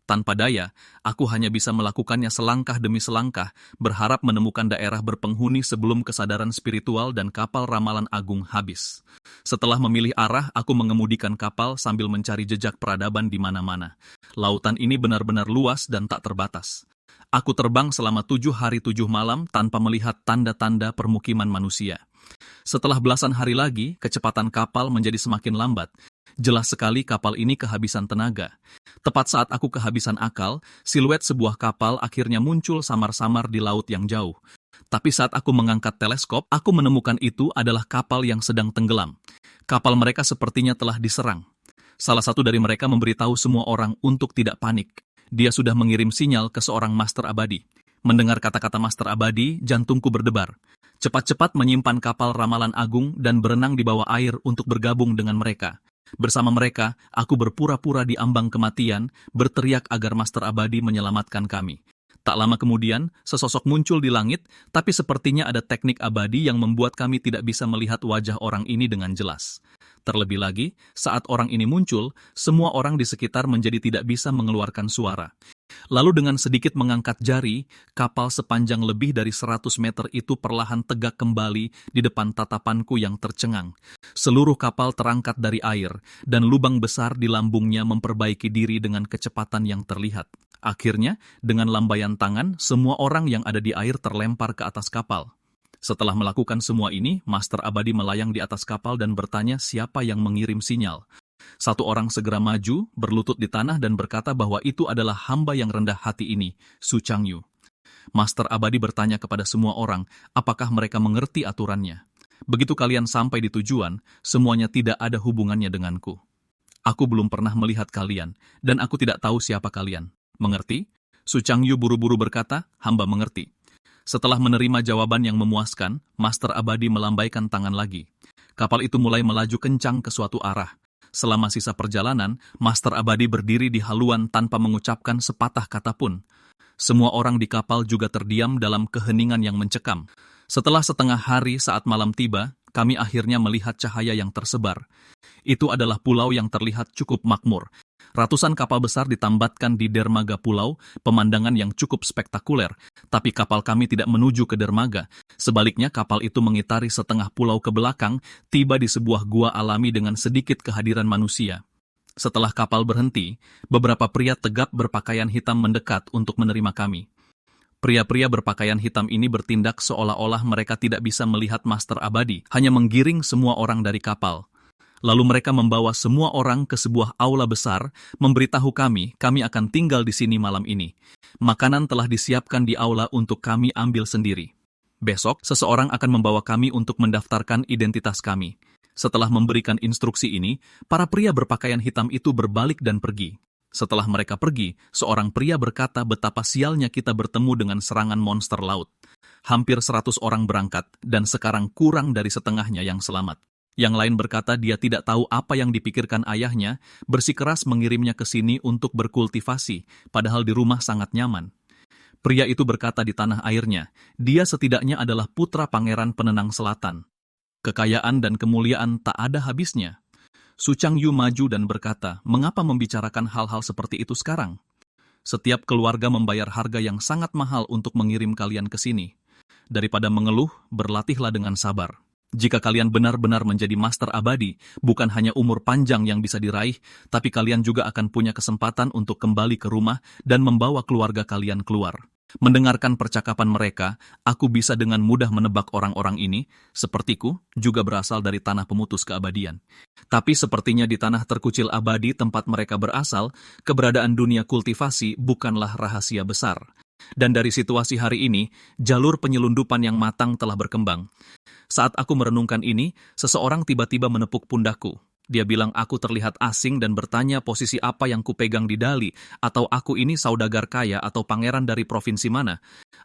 Tanpa daya, aku hanya bisa melakukannya selangkah demi selangkah, berharap menemukan daerah berpenghuni sebelum kesadaran spiritual dan kapal ramalan agung habis. Setelah memilih arah, aku mengemudikan kapal sambil mencari jejak peradaban di mana-mana. Lautan ini benar-benar luas dan tak terbatas. Aku terbang selama 7 hari 7 malam tanpa melihat tanda-tanda permukiman manusia. Setelah belasan hari lagi, kecepatan kapal menjadi semakin lambat. Jelas sekali kapal ini kehabisan tenaga. Tepat saat aku kehabisan akal, siluet sebuah kapal akhirnya muncul samar-samar di laut yang jauh. Tapi saat aku mengangkat teleskop, aku menemukan itu adalah kapal yang sedang tenggelam. Kapal mereka sepertinya telah diserang. Salah satu dari mereka memberitahu semua orang untuk tidak panik. Dia sudah mengirim sinyal ke seorang master abadi. Mendengar kata-kata master abadi, jantungku berdebar. Cepat-cepat menyimpan kapal ramalan agung dan berenang di bawah air untuk bergabung dengan mereka. Bersama mereka, aku berpura-pura di ambang kematian, berteriak agar master abadi menyelamatkan kami. Tak lama kemudian, sesosok muncul di langit, tapi sepertinya ada teknik abadi yang membuat kami tidak bisa melihat wajah orang ini dengan jelas. Terlebih lagi, saat orang ini muncul, semua orang di sekitar menjadi tidak bisa mengeluarkan suara. Lalu dengan sedikit mengangkat jari, kapal sepanjang lebih dari 100 meter itu perlahan tegak kembali di depan tatapanku yang tercengang. Seluruh kapal terangkat dari air, dan lubang besar di lambungnya memperbaiki diri dengan kecepatan yang terlihat. Akhirnya, dengan lambaian tangan, semua orang yang ada di air terlempar ke atas kapal. Setelah melakukan semua ini, Master Abadi melayang di atas kapal dan bertanya siapa yang mengirim sinyal. Satu orang segera maju, berlutut di tanah dan berkata bahwa itu adalah hamba yang rendah hati ini, Su Changyu. Master Abadi bertanya kepada semua orang, apakah mereka mengerti aturannya. Begitu kalian sampai di tujuan, semuanya tidak ada hubungannya denganku. Aku belum pernah melihat kalian, dan aku tidak tahu siapa kalian. Mengerti? Su Changyu buru-buru berkata, hamba mengerti. Setelah menerima jawaban yang memuaskan, Master Abadi melambaikan tangan lagi. Kapal itu mulai melaju kencang ke suatu arah. Selama sisa perjalanan, Master Abadi berdiri di haluan tanpa mengucapkan sepatah kata pun. Semua orang di kapal juga terdiam dalam keheningan yang mencekam. Setelah setengah hari saat malam tiba, kami akhirnya melihat cahaya yang tersebar. Itu adalah pulau yang terlihat cukup makmur. Ratusan kapal besar ditambatkan di dermaga pulau, pemandangan yang cukup spektakuler. Tapi kapal kami tidak menuju ke dermaga. Sebaliknya kapal itu mengitari setengah pulau ke belakang, tiba di sebuah gua alami dengan sedikit kehadiran manusia. Setelah kapal berhenti, beberapa pria tegap berpakaian hitam mendekat untuk menerima kami. Pria-pria berpakaian hitam ini bertindak seolah-olah mereka tidak bisa melihat Master Abadi, hanya menggiring semua orang dari kapal. Lalu mereka membawa semua orang ke sebuah aula besar, memberitahu kami akan tinggal di sini malam ini. Makanan telah disiapkan di aula untuk kami ambil sendiri. Besok, seseorang akan membawa kami untuk mendaftarkan identitas kami. Setelah memberikan instruksi ini, para pria berpakaian hitam itu berbalik dan pergi. Setelah mereka pergi, seorang pria berkata betapa sialnya kita bertemu dengan serangan monster laut. Hampir 100 orang berangkat, dan sekarang kurang dari setengahnya yang selamat. Yang lain berkata dia tidak tahu apa yang dipikirkan ayahnya, bersikeras mengirimnya ke sini untuk berkultivasi, padahal di rumah sangat nyaman. Pria itu berkata di tanah airnya, dia setidaknya adalah putra pangeran penenang selatan. Kekayaan dan kemuliaan tak ada habisnya. Su Changyu maju dan berkata, mengapa membicarakan hal-hal seperti itu sekarang? Setiap keluarga membayar harga yang sangat mahal untuk mengirim kalian ke sini. Daripada mengeluh, berlatihlah dengan sabar. Jika kalian benar-benar menjadi master abadi, bukan hanya umur panjang yang bisa diraih, tapi kalian juga akan punya kesempatan untuk kembali ke rumah dan membawa keluarga kalian keluar. Mendengarkan percakapan mereka, aku bisa dengan mudah menebak orang-orang ini, sepertiku, juga berasal dari tanah pemutus keabadian. Tapi sepertinya di tanah terkucil abadi tempat mereka berasal, keberadaan dunia kultivasi bukanlah rahasia besar. Dan dari situasi hari ini, jalur penyelundupan yang matang telah berkembang. Saat aku merenungkan ini, seseorang tiba-tiba menepuk pundakku. Dia bilang aku terlihat asing dan bertanya posisi apa yang kupegang di Dali, atau aku ini saudagar kaya atau pangeran dari provinsi mana.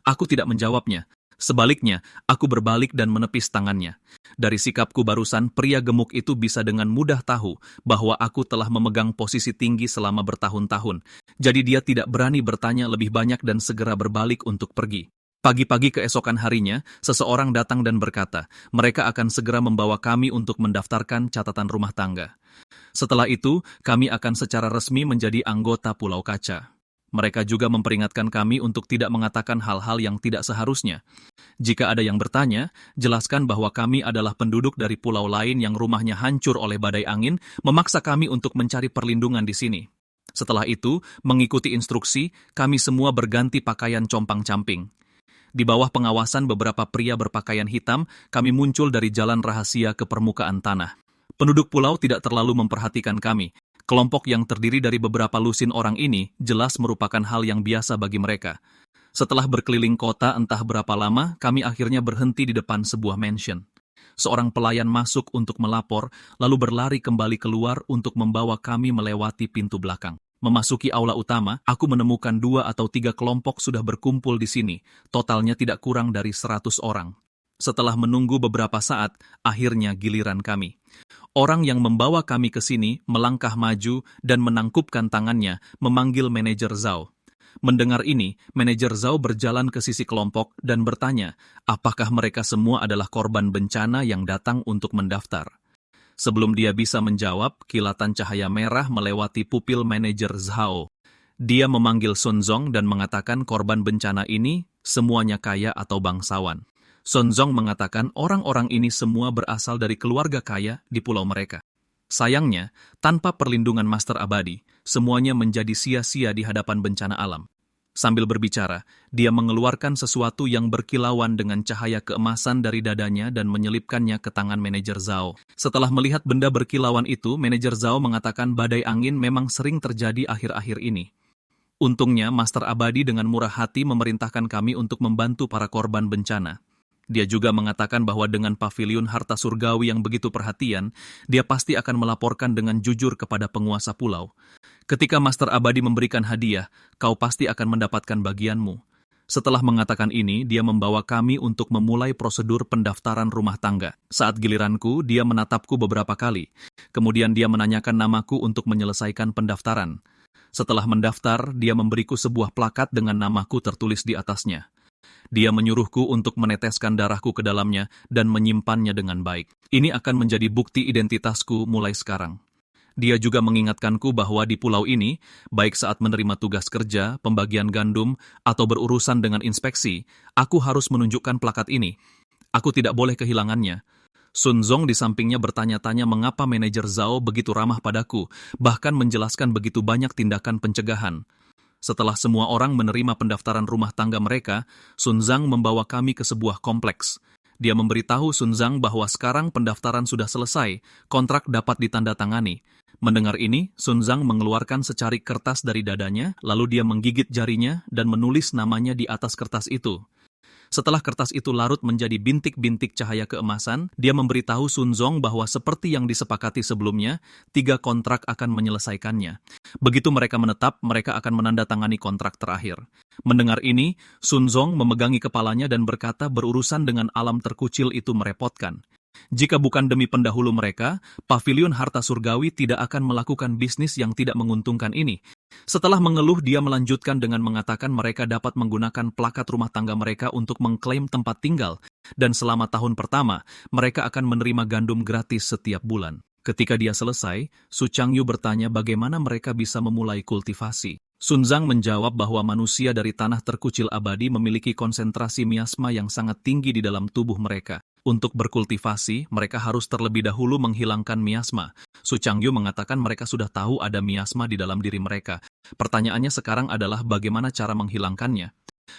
Aku tidak menjawabnya. Sebaliknya, aku berbalik dan menepis tangannya. Dari sikapku barusan, pria gemuk itu bisa dengan mudah tahu bahwa aku telah memegang posisi tinggi selama bertahun-tahun. Jadi dia tidak berani bertanya lebih banyak dan segera berbalik untuk pergi. Pagi-pagi keesokan harinya, seseorang datang dan berkata, mereka akan segera membawa kami untuk mendaftarkan catatan rumah tangga. Setelah itu, kami akan secara resmi menjadi anggota Pulau Kaca. Mereka juga memperingatkan kami untuk tidak mengatakan hal-hal yang tidak seharusnya. Jika ada yang bertanya, jelaskan bahwa kami adalah penduduk dari pulau lain yang rumahnya hancur oleh badai angin, memaksa kami untuk mencari perlindungan di sini. Setelah itu, mengikuti instruksi, kami semua berganti pakaian compang-camping. Di bawah pengawasan beberapa pria berpakaian hitam, kami muncul dari jalan rahasia ke permukaan tanah. Penduduk pulau tidak terlalu memperhatikan kami. Kelompok yang terdiri dari beberapa lusin orang ini jelas merupakan hal yang biasa bagi mereka. Setelah berkeliling kota entah berapa lama, kami akhirnya berhenti di depan sebuah mansion. Seorang pelayan masuk untuk melapor, lalu berlari kembali keluar untuk membawa kami melewati pintu belakang. Memasuki aula utama, aku menemukan 2 atau 3 kelompok sudah berkumpul di sini, totalnya tidak kurang dari 100 orang. Setelah menunggu beberapa saat, akhirnya giliran kami. Orang yang membawa kami ke sini melangkah maju dan menangkupkan tangannya, memanggil manajer Zhao. Mendengar ini, manajer Zhao berjalan ke sisi kelompok dan bertanya, apakah mereka semua adalah korban bencana yang datang untuk mendaftar. Sebelum dia bisa menjawab, kilatan cahaya merah melewati pupil manajer Zhao. Dia memanggil Sun Zong dan mengatakan korban bencana ini semuanya kaya atau bangsawan. Sun Zong mengatakan orang-orang ini semua berasal dari keluarga kaya di pulau mereka. Sayangnya, tanpa perlindungan Master Abadi, semuanya menjadi sia-sia di hadapan bencana alam. Sambil berbicara, dia mengeluarkan sesuatu yang berkilauan dengan cahaya keemasan dari dadanya dan menyelipkannya ke tangan manajer Zhao. Setelah melihat benda berkilauan itu, manajer Zhao mengatakan badai angin memang sering terjadi akhir-akhir ini. Untungnya, Master Abadi dengan murah hati memerintahkan kami untuk membantu para korban bencana. Dia juga mengatakan bahwa dengan pavilion harta surgawi yang begitu perhatian, dia pasti akan melaporkan dengan jujur kepada penguasa pulau. Ketika Master Abadi memberikan hadiah, kau pasti akan mendapatkan bagianmu. Setelah mengatakan ini, dia membawa kami untuk memulai prosedur pendaftaran rumah tangga. Saat giliranku, dia menatapku beberapa kali. Kemudian dia menanyakan namaku untuk menyelesaikan pendaftaran. Setelah mendaftar, dia memberiku sebuah plakat dengan namaku tertulis di atasnya. Dia menyuruhku untuk meneteskan darahku ke dalamnya dan menyimpannya dengan baik. Ini akan menjadi bukti identitasku mulai sekarang. Dia juga mengingatkanku bahwa di pulau ini, baik saat menerima tugas kerja, pembagian gandum, atau berurusan dengan inspeksi, aku harus menunjukkan plakat ini. Aku tidak boleh kehilangannya. Sun Zong di sampingnya bertanya-tanya mengapa manajer Zhao begitu ramah padaku, bahkan menjelaskan begitu banyak tindakan pencegahan. Setelah semua orang menerima pendaftaran rumah tangga mereka, Sun Zhang membawa kami ke sebuah kompleks. Dia memberitahu Sun Zhang bahwa sekarang pendaftaran sudah selesai, kontrak dapat ditandatangani. Mendengar ini, Sun Zhang mengeluarkan secari kertas dari dadanya, lalu dia menggigit jarinya dan menulis namanya di atas kertas itu. Setelah kertas itu larut menjadi bintik-bintik cahaya keemasan, dia memberitahu Sun Zong bahwa seperti yang disepakati sebelumnya, 3 kontrak akan menyelesaikannya. Begitu mereka menetap, mereka akan menandatangani kontrak terakhir. Mendengar ini, Sun Zong memegangi kepalanya dan berkata berurusan dengan alam terkucil itu merepotkan. Jika bukan demi pendahulu mereka, pavilion harta surgawi tidak akan melakukan bisnis yang tidak menguntungkan ini. Setelah mengeluh, dia melanjutkan dengan mengatakan mereka dapat menggunakan plakat rumah tangga mereka untuk mengklaim tempat tinggal, dan selama tahun pertama, mereka akan menerima gandum gratis setiap bulan. Ketika dia selesai, Su Changyu bertanya bagaimana mereka bisa memulai kultivasi. Sun Zhang menjawab bahwa manusia dari tanah terkucil abadi memiliki konsentrasi miasma yang sangat tinggi di dalam tubuh mereka. Untuk berkultivasi, mereka harus terlebih dahulu menghilangkan miasma. Su Changyu mengatakan mereka sudah tahu ada miasma di dalam diri mereka. Pertanyaannya sekarang adalah bagaimana cara menghilangkannya.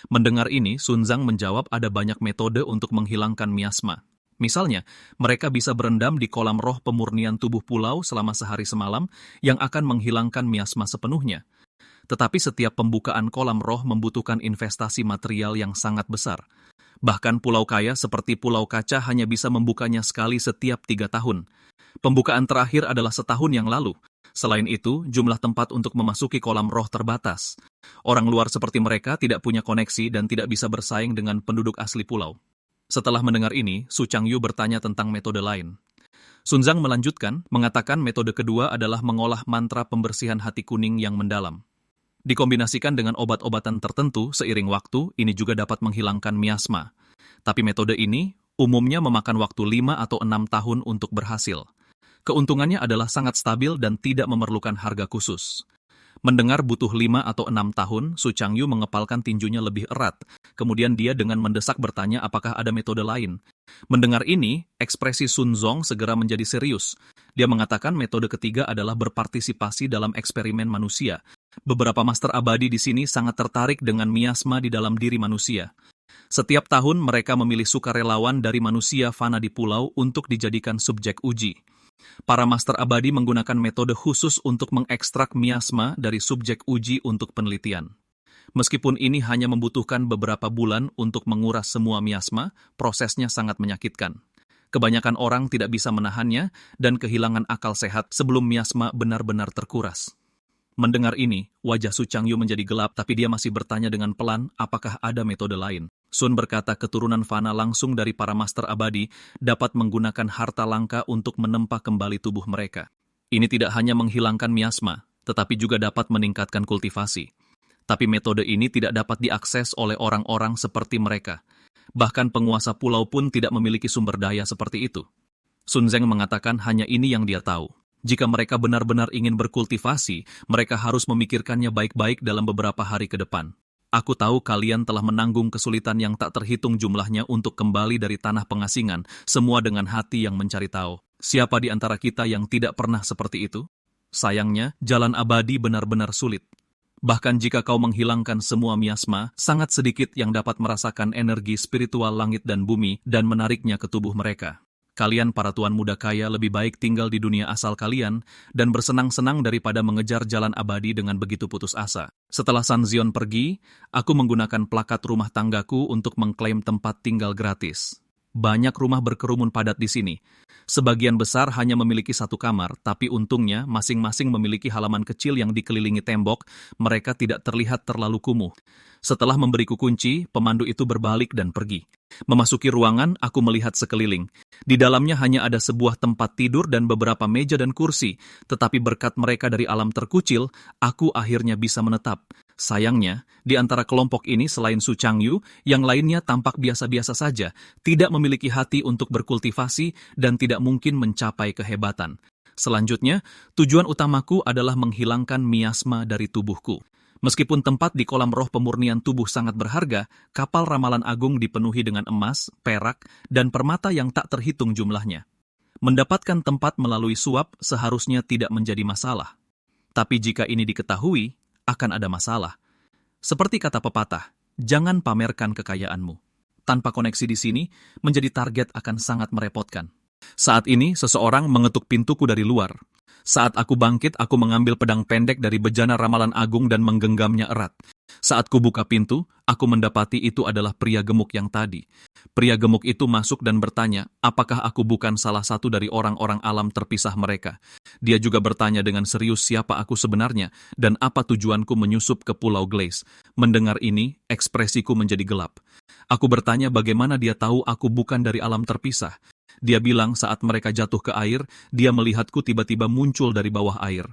Mendengar ini, Sun Zhang menjawab ada banyak metode untuk menghilangkan miasma. Misalnya, mereka bisa berendam di kolam roh pemurnian tubuh pulau selama sehari semalam yang akan menghilangkan miasma sepenuhnya. Tetapi setiap pembukaan kolam roh membutuhkan investasi material yang sangat besar. Bahkan pulau kaya seperti Pulau Kaca hanya bisa membukanya sekali setiap 3 tahun. Pembukaan terakhir adalah setahun yang lalu. Selain itu, jumlah tempat untuk memasuki kolam roh terbatas. Orang luar seperti mereka tidak punya koneksi dan tidak bisa bersaing dengan penduduk asli pulau. Setelah mendengar ini, Su Changyu bertanya tentang metode lain. Sun Zhang melanjutkan, mengatakan metode kedua adalah mengolah mantra pembersihan hati kuning yang mendalam. Dikombinasikan dengan obat-obatan tertentu seiring waktu, ini juga dapat menghilangkan miasma. Tapi metode ini umumnya memakan waktu 5 atau 6 tahun untuk berhasil. Keuntungannya adalah sangat stabil dan tidak memerlukan harga khusus. Mendengar butuh 5 atau 6 tahun, Su Changyu mengepalkan tinjunya lebih erat. Kemudian dia dengan mendesak bertanya apakah ada metode lain. Mendengar ini, ekspresi Sun Zong segera menjadi serius. Dia mengatakan metode ketiga adalah berpartisipasi dalam eksperimen manusia. Beberapa master abadi di sini sangat tertarik dengan miasma di dalam diri manusia. Setiap tahun mereka memilih sukarelawan dari manusia fana di pulau untuk dijadikan subjek uji. Para master abadi menggunakan metode khusus untuk mengekstrak miasma dari subjek uji untuk penelitian. Meskipun ini hanya membutuhkan beberapa bulan untuk menguras semua miasma, prosesnya sangat menyakitkan. Kebanyakan orang tidak bisa menahannya dan kehilangan akal sehat sebelum miasma benar-benar terkuras. Mendengar ini, wajah Su Changyu menjadi gelap tapi dia masih bertanya dengan pelan apakah ada metode lain. Sun berkata keturunan fana langsung dari para master abadi dapat menggunakan harta langka untuk menempa kembali tubuh mereka. Ini tidak hanya menghilangkan miasma, tetapi juga dapat meningkatkan kultivasi. Tapi metode ini tidak dapat diakses oleh orang-orang seperti mereka. Bahkan penguasa pulau pun tidak memiliki sumber daya seperti itu. Sun Zhang mengatakan hanya ini yang dia tahu. Jika mereka benar-benar ingin berkultivasi, mereka harus memikirkannya baik-baik dalam beberapa hari ke depan. Aku tahu kalian telah menanggung kesulitan yang tak terhitung jumlahnya untuk kembali dari tanah pengasingan, semua dengan hati yang mencari tahu. Siapa di antara kita yang tidak pernah seperti itu? Sayangnya, jalan abadi benar-benar sulit. Bahkan jika kau menghilangkan semua miasma, sangat sedikit yang dapat merasakan energi spiritual langit dan bumi dan menariknya ke tubuh mereka. Kalian para tuan muda kaya lebih baik tinggal di dunia asal kalian dan bersenang-senang daripada mengejar jalan abadi dengan begitu putus asa. Setelah San Zion pergi, aku menggunakan plakat rumah tanggaku untuk mengklaim tempat tinggal gratis. Banyak rumah berkerumun padat di sini. Sebagian besar hanya memiliki 1 kamar, tapi untungnya masing-masing memiliki halaman kecil yang dikelilingi tembok, mereka tidak terlihat terlalu kumuh. Setelah memberiku kunci, pemandu itu berbalik dan pergi. Memasuki ruangan, aku melihat sekeliling. Di dalamnya hanya ada sebuah tempat tidur dan beberapa meja dan kursi, tetapi berkat mereka dari alam terkucil, aku akhirnya bisa menetap. Sayangnya, di antara kelompok ini selain Su Changyu, yang lainnya tampak biasa-biasa saja, tidak memiliki hati untuk berkultivasi dan tidak mungkin mencapai kehebatan. Selanjutnya, tujuan utamaku adalah menghilangkan miasma dari tubuhku. Meskipun tempat di kolam roh pemurnian tubuh sangat berharga, kapal ramalan agung dipenuhi dengan emas, perak, dan permata yang tak terhitung jumlahnya. Mendapatkan tempat melalui suap seharusnya tidak menjadi masalah. Tapi jika ini diketahui, akan ada masalah. Seperti kata pepatah, jangan pamerkan kekayaanmu. Tanpa koneksi di sini, menjadi target akan sangat merepotkan. Saat ini, seseorang mengetuk pintuku dari luar. Saat aku bangkit, aku mengambil pedang pendek dari bejana ramalan agung dan menggenggamnya erat. Saat kubuka pintu, aku mendapati itu adalah pria gemuk yang tadi. Pria gemuk itu masuk dan bertanya, apakah aku bukan salah satu dari orang-orang alam terpisah mereka. Dia juga bertanya dengan serius siapa aku sebenarnya dan apa tujuanku menyusup ke Pulau Glace. Mendengar ini, ekspresiku menjadi gelap. Aku bertanya bagaimana dia tahu aku bukan dari alam terpisah. Dia bilang saat mereka jatuh ke air, dia melihatku tiba-tiba muncul dari bawah air.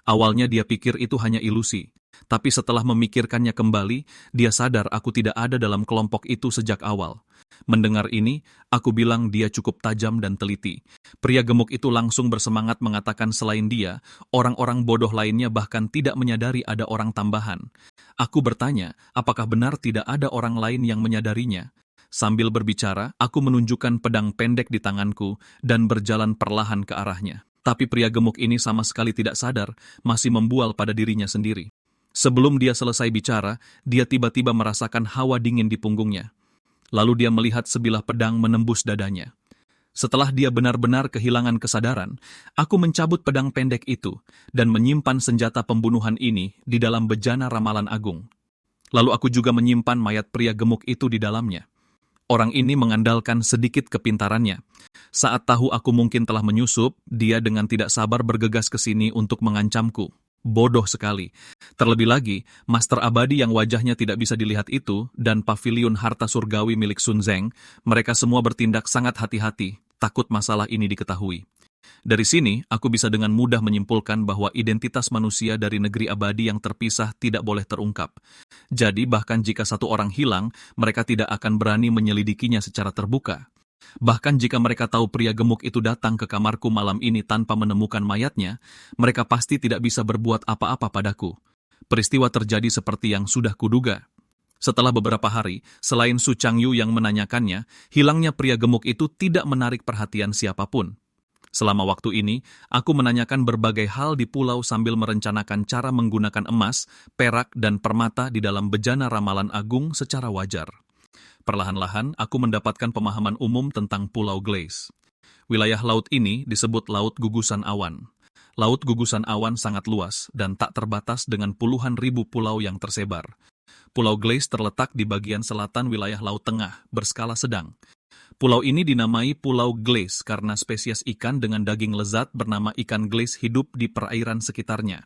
Awalnya dia pikir itu hanya ilusi. Tapi setelah memikirkannya kembali, dia sadar aku tidak ada dalam kelompok itu sejak awal. Mendengar ini, aku bilang dia cukup tajam dan teliti. Pria gemuk itu langsung bersemangat mengatakan selain dia, orang-orang bodoh lainnya bahkan tidak menyadari ada orang tambahan. Aku bertanya, apakah benar tidak ada orang lain yang menyadarinya? Sambil berbicara, aku menunjukkan pedang pendek di tanganku dan berjalan perlahan ke arahnya. Tapi pria gemuk ini sama sekali tidak sadar, masih membual pada dirinya sendiri. Sebelum dia selesai bicara, dia tiba-tiba merasakan hawa dingin di punggungnya. Lalu dia melihat sebilah pedang menembus dadanya. Setelah dia benar-benar kehilangan kesadaran, aku mencabut pedang pendek itu dan menyimpan senjata pembunuhan ini di dalam bejana ramalan agung. Lalu aku juga menyimpan mayat pria gemuk itu di dalamnya. Orang ini mengandalkan sedikit kepintarannya. Saat tahu aku mungkin telah menyusup, dia dengan tidak sabar bergegas ke sini untuk mengancamku. Bodoh sekali. Terlebih lagi, Master Abadi yang wajahnya tidak bisa dilihat itu dan paviliun harta surgawi milik Sun Zeng, mereka semua bertindak sangat hati-hati, takut masalah ini diketahui. Dari sini, aku bisa dengan mudah menyimpulkan bahwa identitas manusia dari negeri abadi yang terpisah tidak boleh terungkap. Jadi, bahkan jika satu orang hilang, mereka tidak akan berani menyelidikinya secara terbuka. Bahkan jika mereka tahu pria gemuk itu datang ke kamarku malam ini tanpa menemukan mayatnya, mereka pasti tidak bisa berbuat apa-apa padaku. Peristiwa terjadi seperti yang sudah kuduga. Setelah beberapa hari, selain Su Changyu yang menanyakannya, hilangnya pria gemuk itu tidak menarik perhatian siapapun. Selama waktu ini, aku menanyakan berbagai hal di pulau sambil merencanakan cara menggunakan emas, perak, dan permata di dalam bejana ramalan agung secara wajar. Perlahan-lahan, aku mendapatkan pemahaman umum tentang Pulau Glace. Wilayah laut ini disebut Laut Gugusan Awan. Laut Gugusan Awan sangat luas dan tak terbatas dengan puluhan ribu pulau yang tersebar. Pulau Glace terletak di bagian selatan wilayah Laut Tengah, berskala sedang. Pulau ini dinamai Pulau Glace karena spesies ikan dengan daging lezat bernama ikan glace hidup di perairan sekitarnya.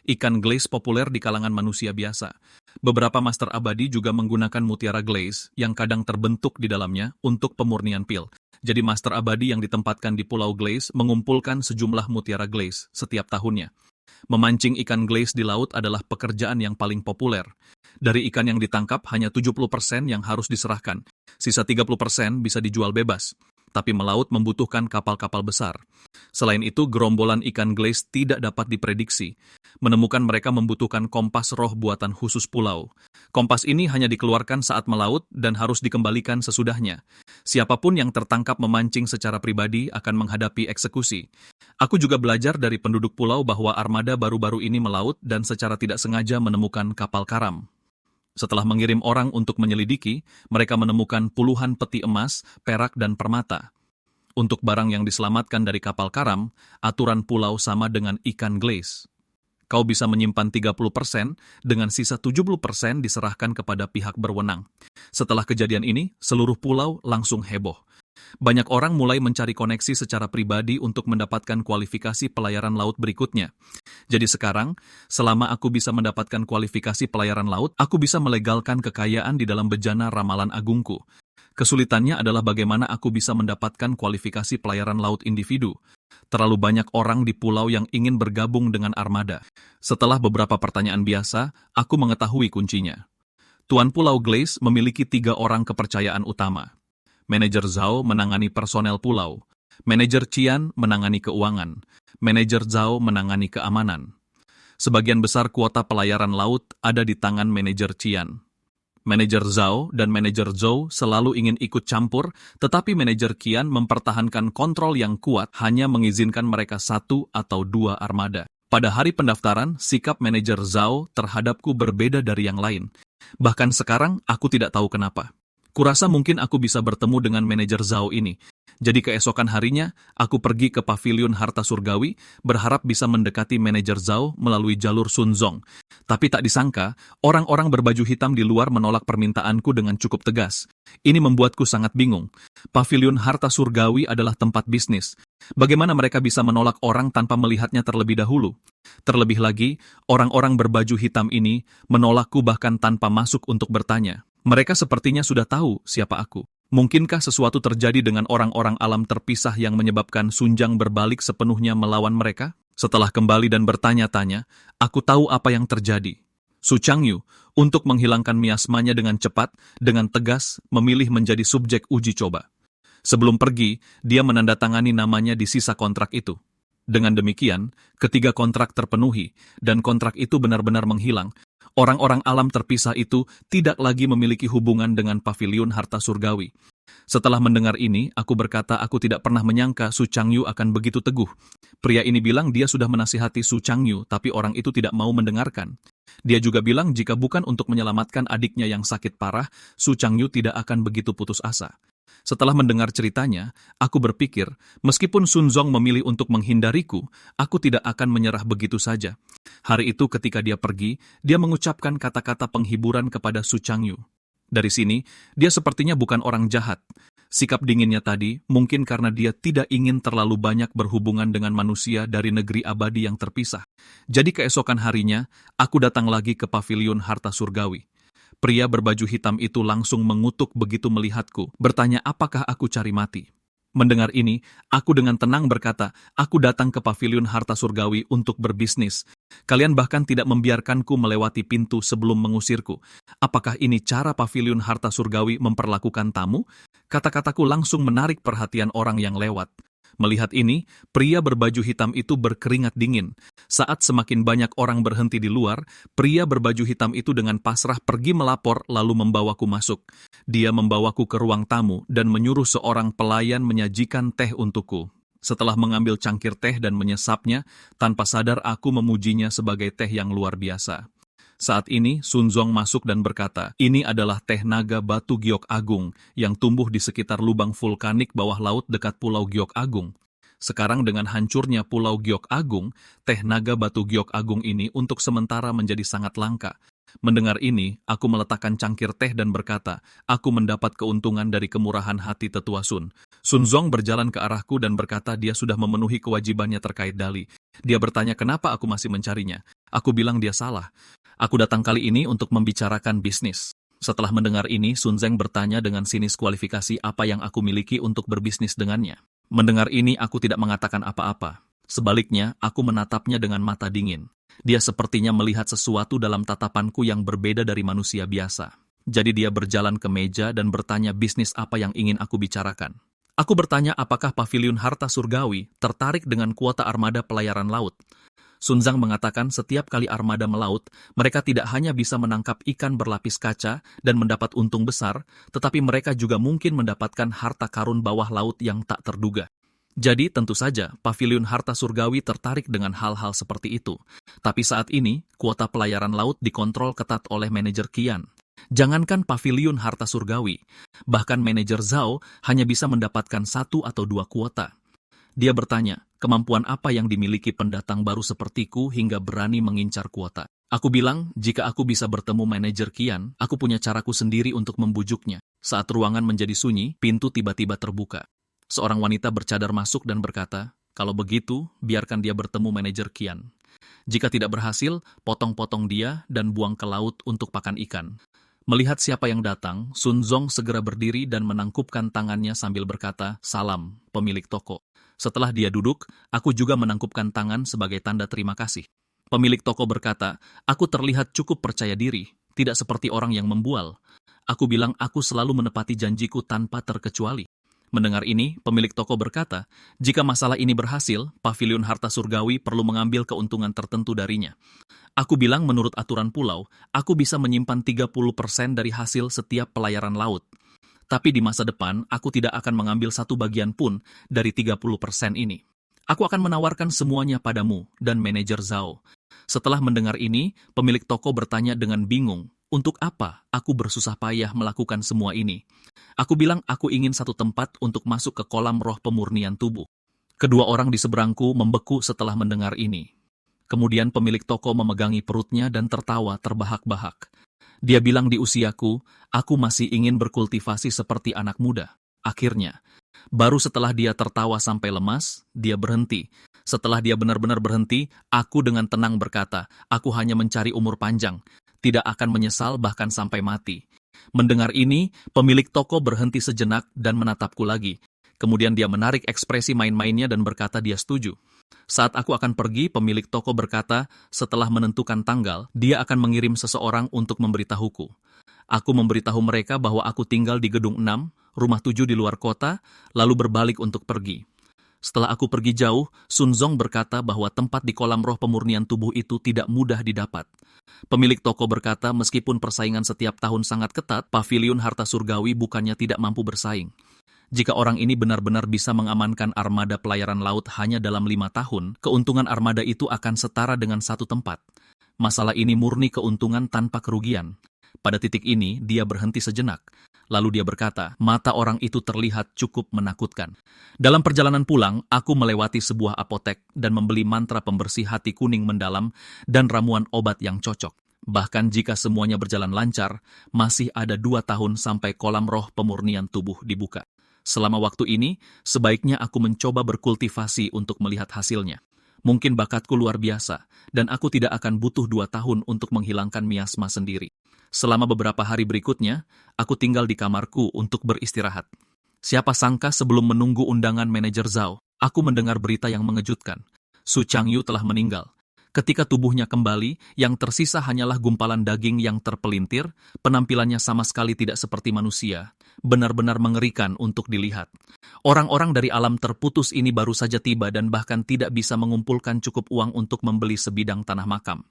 Ikan glace populer di kalangan manusia biasa. Beberapa master abadi juga menggunakan mutiara glace yang kadang terbentuk di dalamnya untuk pemurnian pil. Jadi master abadi yang ditempatkan di Pulau Glace mengumpulkan sejumlah mutiara glace setiap tahunnya. Memancing ikan glace di laut adalah pekerjaan yang paling populer. Dari ikan yang ditangkap, hanya 70% yang harus diserahkan. Sisa 30% bisa dijual bebas. Tapi melaut membutuhkan kapal-kapal besar. Selain itu, gerombolan ikan glace tidak dapat diprediksi. Menemukan mereka membutuhkan kompas roh buatan khusus pulau. Kompas ini hanya dikeluarkan saat melaut dan harus dikembalikan sesudahnya. Siapapun yang tertangkap memancing secara pribadi akan menghadapi eksekusi. Aku juga belajar dari penduduk pulau bahwa armada baru-baru ini melaut dan secara tidak sengaja menemukan kapal karam. Setelah mengirim orang untuk menyelidiki, mereka menemukan puluhan peti emas, perak, dan permata. Untuk barang yang diselamatkan dari kapal karam, aturan pulau sama dengan ikan glace. Kau bisa menyimpan 30%, dengan sisa 70% diserahkan kepada pihak berwenang. Setelah kejadian ini, seluruh pulau langsung heboh. Banyak orang mulai mencari koneksi secara pribadi untuk mendapatkan kualifikasi pelayaran laut berikutnya. Jadi sekarang, selama aku bisa mendapatkan kualifikasi pelayaran laut, aku bisa melegalkan kekayaan di dalam bejana ramalan agungku. Kesulitannya adalah bagaimana aku bisa mendapatkan kualifikasi pelayaran laut individu. Terlalu banyak orang di pulau yang ingin bergabung dengan armada. Setelah beberapa pertanyaan biasa, aku mengetahui kuncinya. Tuan Pulau Glace memiliki 3 orang kepercayaan utama. Manajer Zhao menangani personel pulau. Manajer Qian menangani keuangan. Manajer Zhao menangani keamanan. Sebagian besar kuota pelayaran laut ada di tangan manajer Qian. Manajer Zhao dan manajer Zhou selalu ingin ikut campur, tetapi manajer Qian mempertahankan kontrol yang kuat hanya mengizinkan mereka 1 atau 2 armada. Pada hari pendaftaran, sikap manajer Zhao terhadapku berbeda dari yang lain. Bahkan sekarang, aku tidak tahu kenapa. Kurasa mungkin aku bisa bertemu dengan manajer Zhao ini. Jadi keesokan harinya, aku pergi ke paviliun harta surgawi, berharap bisa mendekati manajer Zhao melalui jalur Sunzong. Tapi tak disangka, orang-orang berbaju hitam di luar menolak permintaanku dengan cukup tegas. Ini membuatku sangat bingung. Paviliun harta surgawi adalah tempat bisnis. Bagaimana mereka bisa menolak orang tanpa melihatnya terlebih dahulu? Terlebih lagi, orang-orang berbaju hitam ini menolakku bahkan tanpa masuk untuk bertanya. Mereka sepertinya sudah tahu siapa aku. Mungkinkah sesuatu terjadi dengan orang-orang alam terpisah yang menyebabkan Sunjang berbalik sepenuhnya melawan mereka? Setelah kembali dan bertanya-tanya, aku tahu apa yang terjadi. Su Changyu, untuk menghilangkan miasmanya dengan cepat, dengan tegas, memilih menjadi subjek uji coba. Sebelum pergi, dia menandatangani namanya di sisa kontrak itu. Dengan demikian, ketiga kontrak terpenuhi, dan kontrak itu benar-benar menghilang. Orang-orang alam terpisah itu tidak lagi memiliki hubungan dengan paviliun harta surgawi. Setelah mendengar ini, aku berkata aku tidak pernah menyangka Su Changyu akan begitu teguh. Pria ini bilang dia sudah menasihati Su Changyu, tapi orang itu tidak mau mendengarkan. Dia juga bilang jika bukan untuk menyelamatkan adiknya yang sakit parah, Su Changyu tidak akan begitu putus asa. Setelah mendengar ceritanya, aku berpikir, meskipun Sun Zong memilih untuk menghindariku, aku tidak akan menyerah begitu saja. Hari itu ketika dia pergi, dia mengucapkan kata-kata penghiburan kepada Su Changyu. Dari sini, dia sepertinya bukan orang jahat. Sikap dinginnya tadi mungkin karena dia tidak ingin terlalu banyak berhubungan dengan manusia dari negeri abadi yang terpisah. Jadi keesokan harinya, aku datang lagi ke paviliun harta surgawi. Pria berbaju hitam itu langsung mengutuk begitu melihatku, bertanya apakah aku cari mati. Mendengar ini, aku dengan tenang berkata, aku datang ke paviliun harta surgawi untuk berbisnis. Kalian bahkan tidak membiarkanku melewati pintu sebelum mengusirku. Apakah ini cara paviliun harta surgawi memperlakukan tamu? Kata-kataku langsung menarik perhatian orang yang lewat. Melihat ini, pria berbaju hitam itu berkeringat dingin. Saat semakin banyak orang berhenti di luar, pria berbaju hitam itu dengan pasrah pergi melapor lalu membawaku masuk. Dia membawaku ke ruang tamu dan menyuruh seorang pelayan menyajikan teh untukku. Setelah mengambil cangkir teh dan menyesapnya, tanpa sadar aku memujinya sebagai teh yang luar biasa. Saat ini, Sun Zong masuk dan berkata, ini adalah teh naga batu giok agung yang tumbuh di sekitar lubang vulkanik bawah laut dekat Pulau Giok Agung. Sekarang dengan hancurnya Pulau Giok Agung, teh naga batu giok agung ini untuk sementara menjadi sangat langka. Mendengar ini, aku meletakkan cangkir teh dan berkata, aku mendapat keuntungan dari kemurahan hati tetua Sun. Sun Zong berjalan ke arahku dan berkata dia sudah memenuhi kewajibannya terkait Dali. Dia bertanya kenapa aku masih mencarinya. Aku bilang dia salah. Aku datang kali ini untuk membicarakan bisnis. Setelah mendengar ini, Sun Zeng bertanya dengan sinis kualifikasi apa yang aku miliki untuk berbisnis dengannya. Mendengar ini, aku tidak mengatakan apa-apa. Sebaliknya, aku menatapnya dengan mata dingin. Dia sepertinya melihat sesuatu dalam tatapanku yang berbeda dari manusia biasa. Jadi dia berjalan ke meja dan bertanya bisnis apa yang ingin aku bicarakan. Aku bertanya apakah paviliun harta surgawi tertarik dengan kuota armada pelayaran laut. Sun Zhang mengatakan setiap kali armada melaut, mereka tidak hanya bisa menangkap ikan berlapis kaca dan mendapat untung besar, tetapi mereka juga mungkin mendapatkan harta karun bawah laut yang tak terduga. Jadi tentu saja paviliun harta surgawi tertarik dengan hal-hal seperti itu. Tapi saat ini, kuota pelayaran laut dikontrol ketat oleh manajer Qian. Jangankan paviliun harta surgawi, bahkan manajer Zhao hanya bisa mendapatkan 1 atau 2 kuota. Dia bertanya, kemampuan apa yang dimiliki pendatang baru sepertiku hingga berani mengincar kuota? Aku bilang, jika aku bisa bertemu manajer Qian, aku punya caraku sendiri untuk membujuknya. Saat ruangan menjadi sunyi, pintu tiba-tiba terbuka. Seorang wanita bercadar masuk dan berkata, kalau begitu, biarkan dia bertemu manajer Qian. Jika tidak berhasil, potong-potong dia dan buang ke laut untuk pakan ikan. Melihat siapa yang datang, Sun Zong segera berdiri dan menangkupkan tangannya sambil berkata, salam, pemilik toko. Setelah dia duduk, aku juga menangkupkan tangan sebagai tanda terima kasih. Pemilik toko berkata, aku terlihat cukup percaya diri, tidak seperti orang yang membual. Aku bilang aku selalu menepati janjiku tanpa terkecuali. Mendengar ini, pemilik toko berkata, jika masalah ini berhasil, paviliun harta surgawi perlu mengambil keuntungan tertentu darinya. Aku bilang menurut aturan pulau, aku bisa menyimpan 30% dari hasil setiap pelayaran laut. Tapi di masa depan, aku tidak akan mengambil 1 bagian pun dari 30% ini. Aku akan menawarkan semuanya padamu dan manajer Zhao. Setelah mendengar ini, pemilik toko bertanya dengan bingung, Untuk apa aku bersusah payah melakukan semua ini? Aku bilang aku ingin satu tempat untuk masuk ke kolam roh pemurnian tubuh. Kedua orang di seberangku membeku setelah mendengar ini. Kemudian pemilik toko memegangi perutnya dan tertawa terbahak-bahak. Dia bilang di usiaku, aku masih ingin berkultivasi seperti anak muda. Akhirnya, baru setelah dia tertawa sampai lemas, dia berhenti. Setelah dia benar-benar berhenti, aku dengan tenang berkata, aku hanya mencari umur panjang, tidak akan menyesal bahkan sampai mati. Mendengar ini, pemilik toko berhenti sejenak dan menatapku lagi. Kemudian dia menarik ekspresi main-mainnya dan berkata dia setuju. Saat aku akan pergi, pemilik toko berkata, setelah menentukan tanggal, dia akan mengirim seseorang untuk memberitahuku. Aku memberitahu mereka bahwa aku tinggal di gedung 6, rumah 7 di luar kota, lalu berbalik untuk pergi. Setelah aku pergi jauh, Sun Zong berkata bahwa tempat di kolam roh pemurnian tubuh itu tidak mudah didapat. Pemilik toko berkata meskipun persaingan setiap tahun sangat ketat, paviliun harta surgawi bukannya tidak mampu bersaing. Jika orang ini benar-benar bisa mengamankan armada pelayaran laut hanya dalam 5 tahun, keuntungan armada itu akan setara dengan satu tempat. Masalah ini murni keuntungan tanpa kerugian. Pada titik ini, dia berhenti sejenak. Lalu dia berkata, mata orang itu terlihat cukup menakutkan. Dalam perjalanan pulang, aku melewati sebuah apotek dan membeli mantra pembersih hati kuning mendalam dan ramuan obat yang cocok. Bahkan jika semuanya berjalan lancar, masih ada 2 tahun sampai kolam roh pemurnian tubuh dibuka. Selama waktu ini, sebaiknya aku mencoba berkultivasi untuk melihat hasilnya. Mungkin bakatku luar biasa, dan aku tidak akan butuh 2 tahun untuk menghilangkan miasma sendiri. Selama beberapa hari berikutnya, aku tinggal di kamarku untuk beristirahat. Siapa sangka sebelum menunggu undangan manajer Zhao, aku mendengar berita yang mengejutkan. Su Changyu telah meninggal. Ketika tubuhnya kembali, yang tersisa hanyalah gumpalan daging yang terpelintir, penampilannya sama sekali tidak seperti manusia. Benar-benar mengerikan untuk dilihat. Orang-orang dari alam terputus ini baru saja tiba dan bahkan tidak bisa mengumpulkan cukup uang untuk membeli sebidang tanah makam.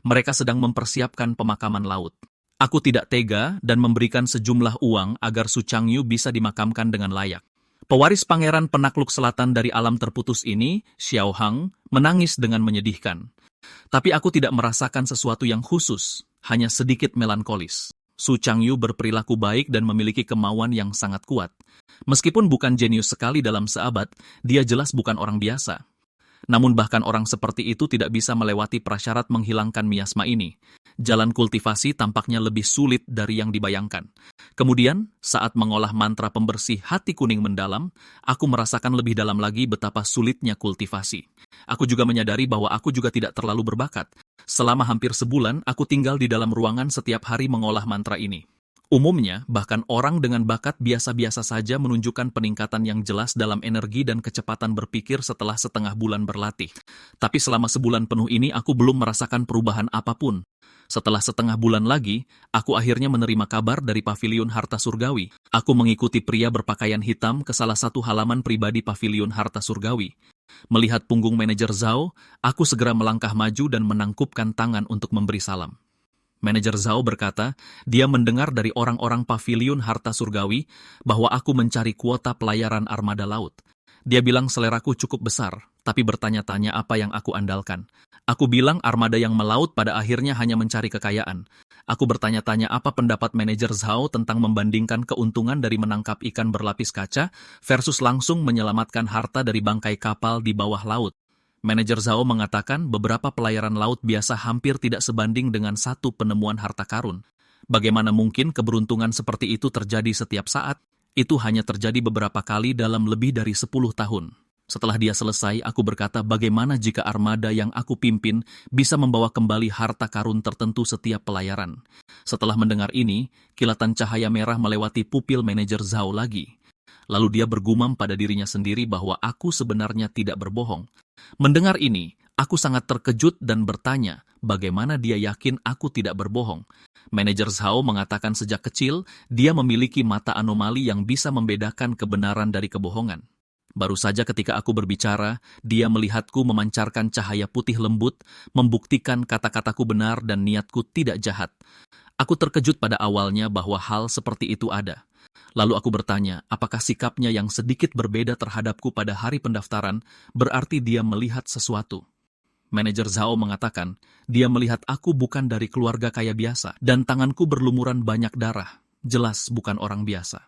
Mereka sedang mempersiapkan pemakaman laut. Aku tidak tega dan memberikan sejumlah uang agar Su Changyu bisa dimakamkan dengan layak. Pewaris pangeran penakluk selatan dari alam terputus ini, Xiao Hang, menangis dengan menyedihkan. Tapi aku tidak merasakan sesuatu yang khusus, hanya sedikit melankolis. Su Changyu berperilaku baik dan memiliki kemauan yang sangat kuat. Meskipun bukan jenius sekali dalam seabad, dia jelas bukan orang biasa. Namun bahkan orang seperti itu tidak bisa melewati prasyarat menghilangkan miasma ini. Jalan kultivasi tampaknya lebih sulit dari yang dibayangkan. Kemudian, saat mengolah mantra pembersih hati kuning mendalam, aku merasakan lebih dalam lagi betapa sulitnya kultivasi. Aku juga menyadari bahwa aku juga tidak terlalu berbakat. Selama hampir sebulan, aku tinggal di dalam ruangan setiap hari mengolah mantra ini. Umumnya, bahkan orang dengan bakat biasa-biasa saja menunjukkan peningkatan yang jelas dalam energi dan kecepatan berpikir setelah setengah bulan berlatih. Tapi selama sebulan penuh ini, aku belum merasakan perubahan apapun. Setelah setengah bulan lagi, aku akhirnya menerima kabar dari paviliun harta surgawi. Aku mengikuti pria berpakaian hitam ke salah satu halaman pribadi paviliun harta surgawi. Melihat punggung manajer Zhao, aku segera melangkah maju dan menangkupkan tangan untuk memberi salam. Manajer Zhao berkata, dia mendengar dari orang-orang paviliun harta surgawi bahwa aku mencari kuota pelayaran armada laut. Dia bilang seleraku cukup besar, tapi bertanya-tanya apa yang aku andalkan. Aku bilang armada yang melaut pada akhirnya hanya mencari kekayaan. Aku bertanya-tanya apa pendapat manajer Zhao tentang membandingkan keuntungan dari menangkap ikan berlapis kaca versus langsung menyelamatkan harta dari bangkai kapal di bawah laut. Manajer Zhao mengatakan beberapa pelayaran laut biasa hampir tidak sebanding dengan satu penemuan harta karun. Bagaimana mungkin keberuntungan seperti itu terjadi setiap saat? Itu hanya terjadi beberapa kali dalam lebih dari 10 tahun. Setelah dia selesai, aku berkata bagaimana jika armada yang aku pimpin bisa membawa kembali harta karun tertentu setiap pelayaran. Setelah mendengar ini, kilatan cahaya merah melewati pupil manajer Zhao lagi. Lalu dia bergumam pada dirinya sendiri bahwa aku sebenarnya tidak berbohong. Mendengar ini, aku sangat terkejut dan bertanya bagaimana dia yakin aku tidak berbohong. Manajer Zhao mengatakan sejak kecil, dia memiliki mata anomali yang bisa membedakan kebenaran dari kebohongan. Baru saja ketika aku berbicara, dia melihatku memancarkan cahaya putih lembut, membuktikan kata-kataku benar dan niatku tidak jahat. Aku terkejut pada awalnya bahwa hal seperti itu ada. Lalu aku bertanya, apakah sikapnya yang sedikit berbeda terhadapku pada hari pendaftaran berarti dia melihat sesuatu? Manajer Zhao mengatakan, dia melihat aku bukan dari keluarga kaya biasa, dan tanganku berlumuran banyak darah. Jelas bukan orang biasa.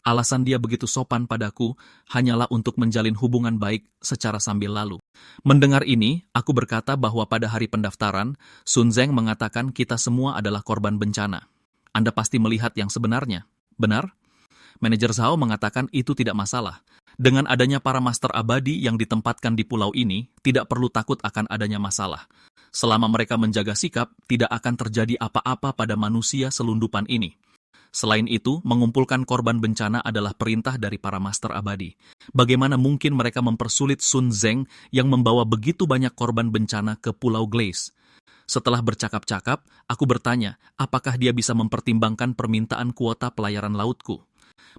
Alasan dia begitu sopan padaku hanyalah untuk menjalin hubungan baik secara sambil lalu. Mendengar ini, aku berkata bahwa pada hari pendaftaran, Sun Zeng mengatakan kita semua adalah korban bencana. Anda pasti melihat yang sebenarnya, benar? Manajer Zhao mengatakan itu tidak masalah. Dengan adanya para master abadi yang ditempatkan di pulau ini, tidak perlu takut akan adanya masalah. Selama mereka menjaga sikap, tidak akan terjadi apa-apa pada manusia selundupan ini. Selain itu, mengumpulkan korban bencana adalah perintah dari para master abadi. Bagaimana mungkin mereka mempersulit Sun Zeng yang membawa begitu banyak korban bencana ke Pulau Glace? Setelah bercakap-cakap, aku bertanya, apakah dia bisa mempertimbangkan permintaan kuota pelayaran lautku?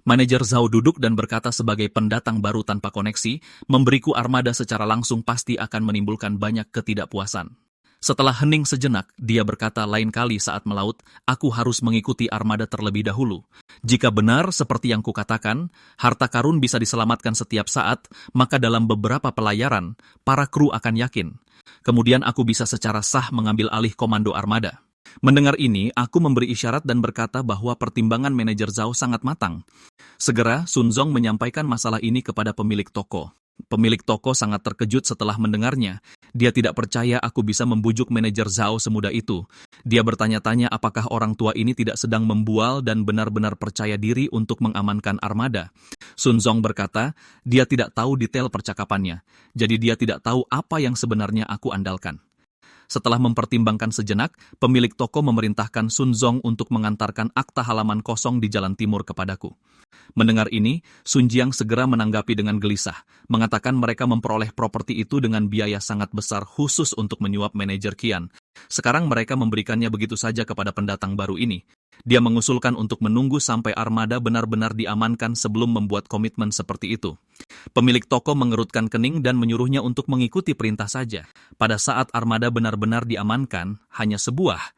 Manajer Zhao duduk dan berkata sebagai pendatang baru tanpa koneksi, memberiku armada secara langsung pasti akan menimbulkan banyak ketidakpuasan. Setelah hening sejenak, dia berkata lain kali saat melaut, aku harus mengikuti armada terlebih dahulu. Jika benar seperti yang kukatakan, harta karun bisa diselamatkan setiap saat, maka dalam beberapa pelayaran, para kru akan yakin. Kemudian aku bisa secara sah mengambil alih komando armada. Mendengar ini, aku memberi isyarat dan berkata bahwa pertimbangan manajer Zhao sangat matang. Segera, Sun Zong menyampaikan masalah ini kepada pemilik toko. Pemilik toko sangat terkejut setelah mendengarnya. Dia tidak percaya aku bisa membujuk manajer Zhao semudah itu. Dia bertanya-tanya apakah orang tua ini tidak sedang membual dan benar-benar percaya diri untuk mengamankan armada. Sun Zong berkata, dia tidak tahu detail percakapannya. Jadi dia tidak tahu apa yang sebenarnya aku andalkan. Setelah mempertimbangkan sejenak, pemilik toko memerintahkan Sun Zong untuk mengantarkan akta halaman kosong di Jalan Timur kepadaku. Mendengar ini, Sun Jiang segera menanggapi dengan gelisah, mengatakan mereka memperoleh properti itu dengan biaya sangat besar khusus untuk menyuap manajer Qian. Sekarang mereka memberikannya begitu saja kepada pendatang baru ini. Dia mengusulkan untuk menunggu sampai armada benar-benar diamankan sebelum membuat komitmen seperti itu. Pemilik toko mengerutkan kening dan menyuruhnya untuk mengikuti perintah saja. Pada saat armada benar-benar diamankan, hanya sebuah,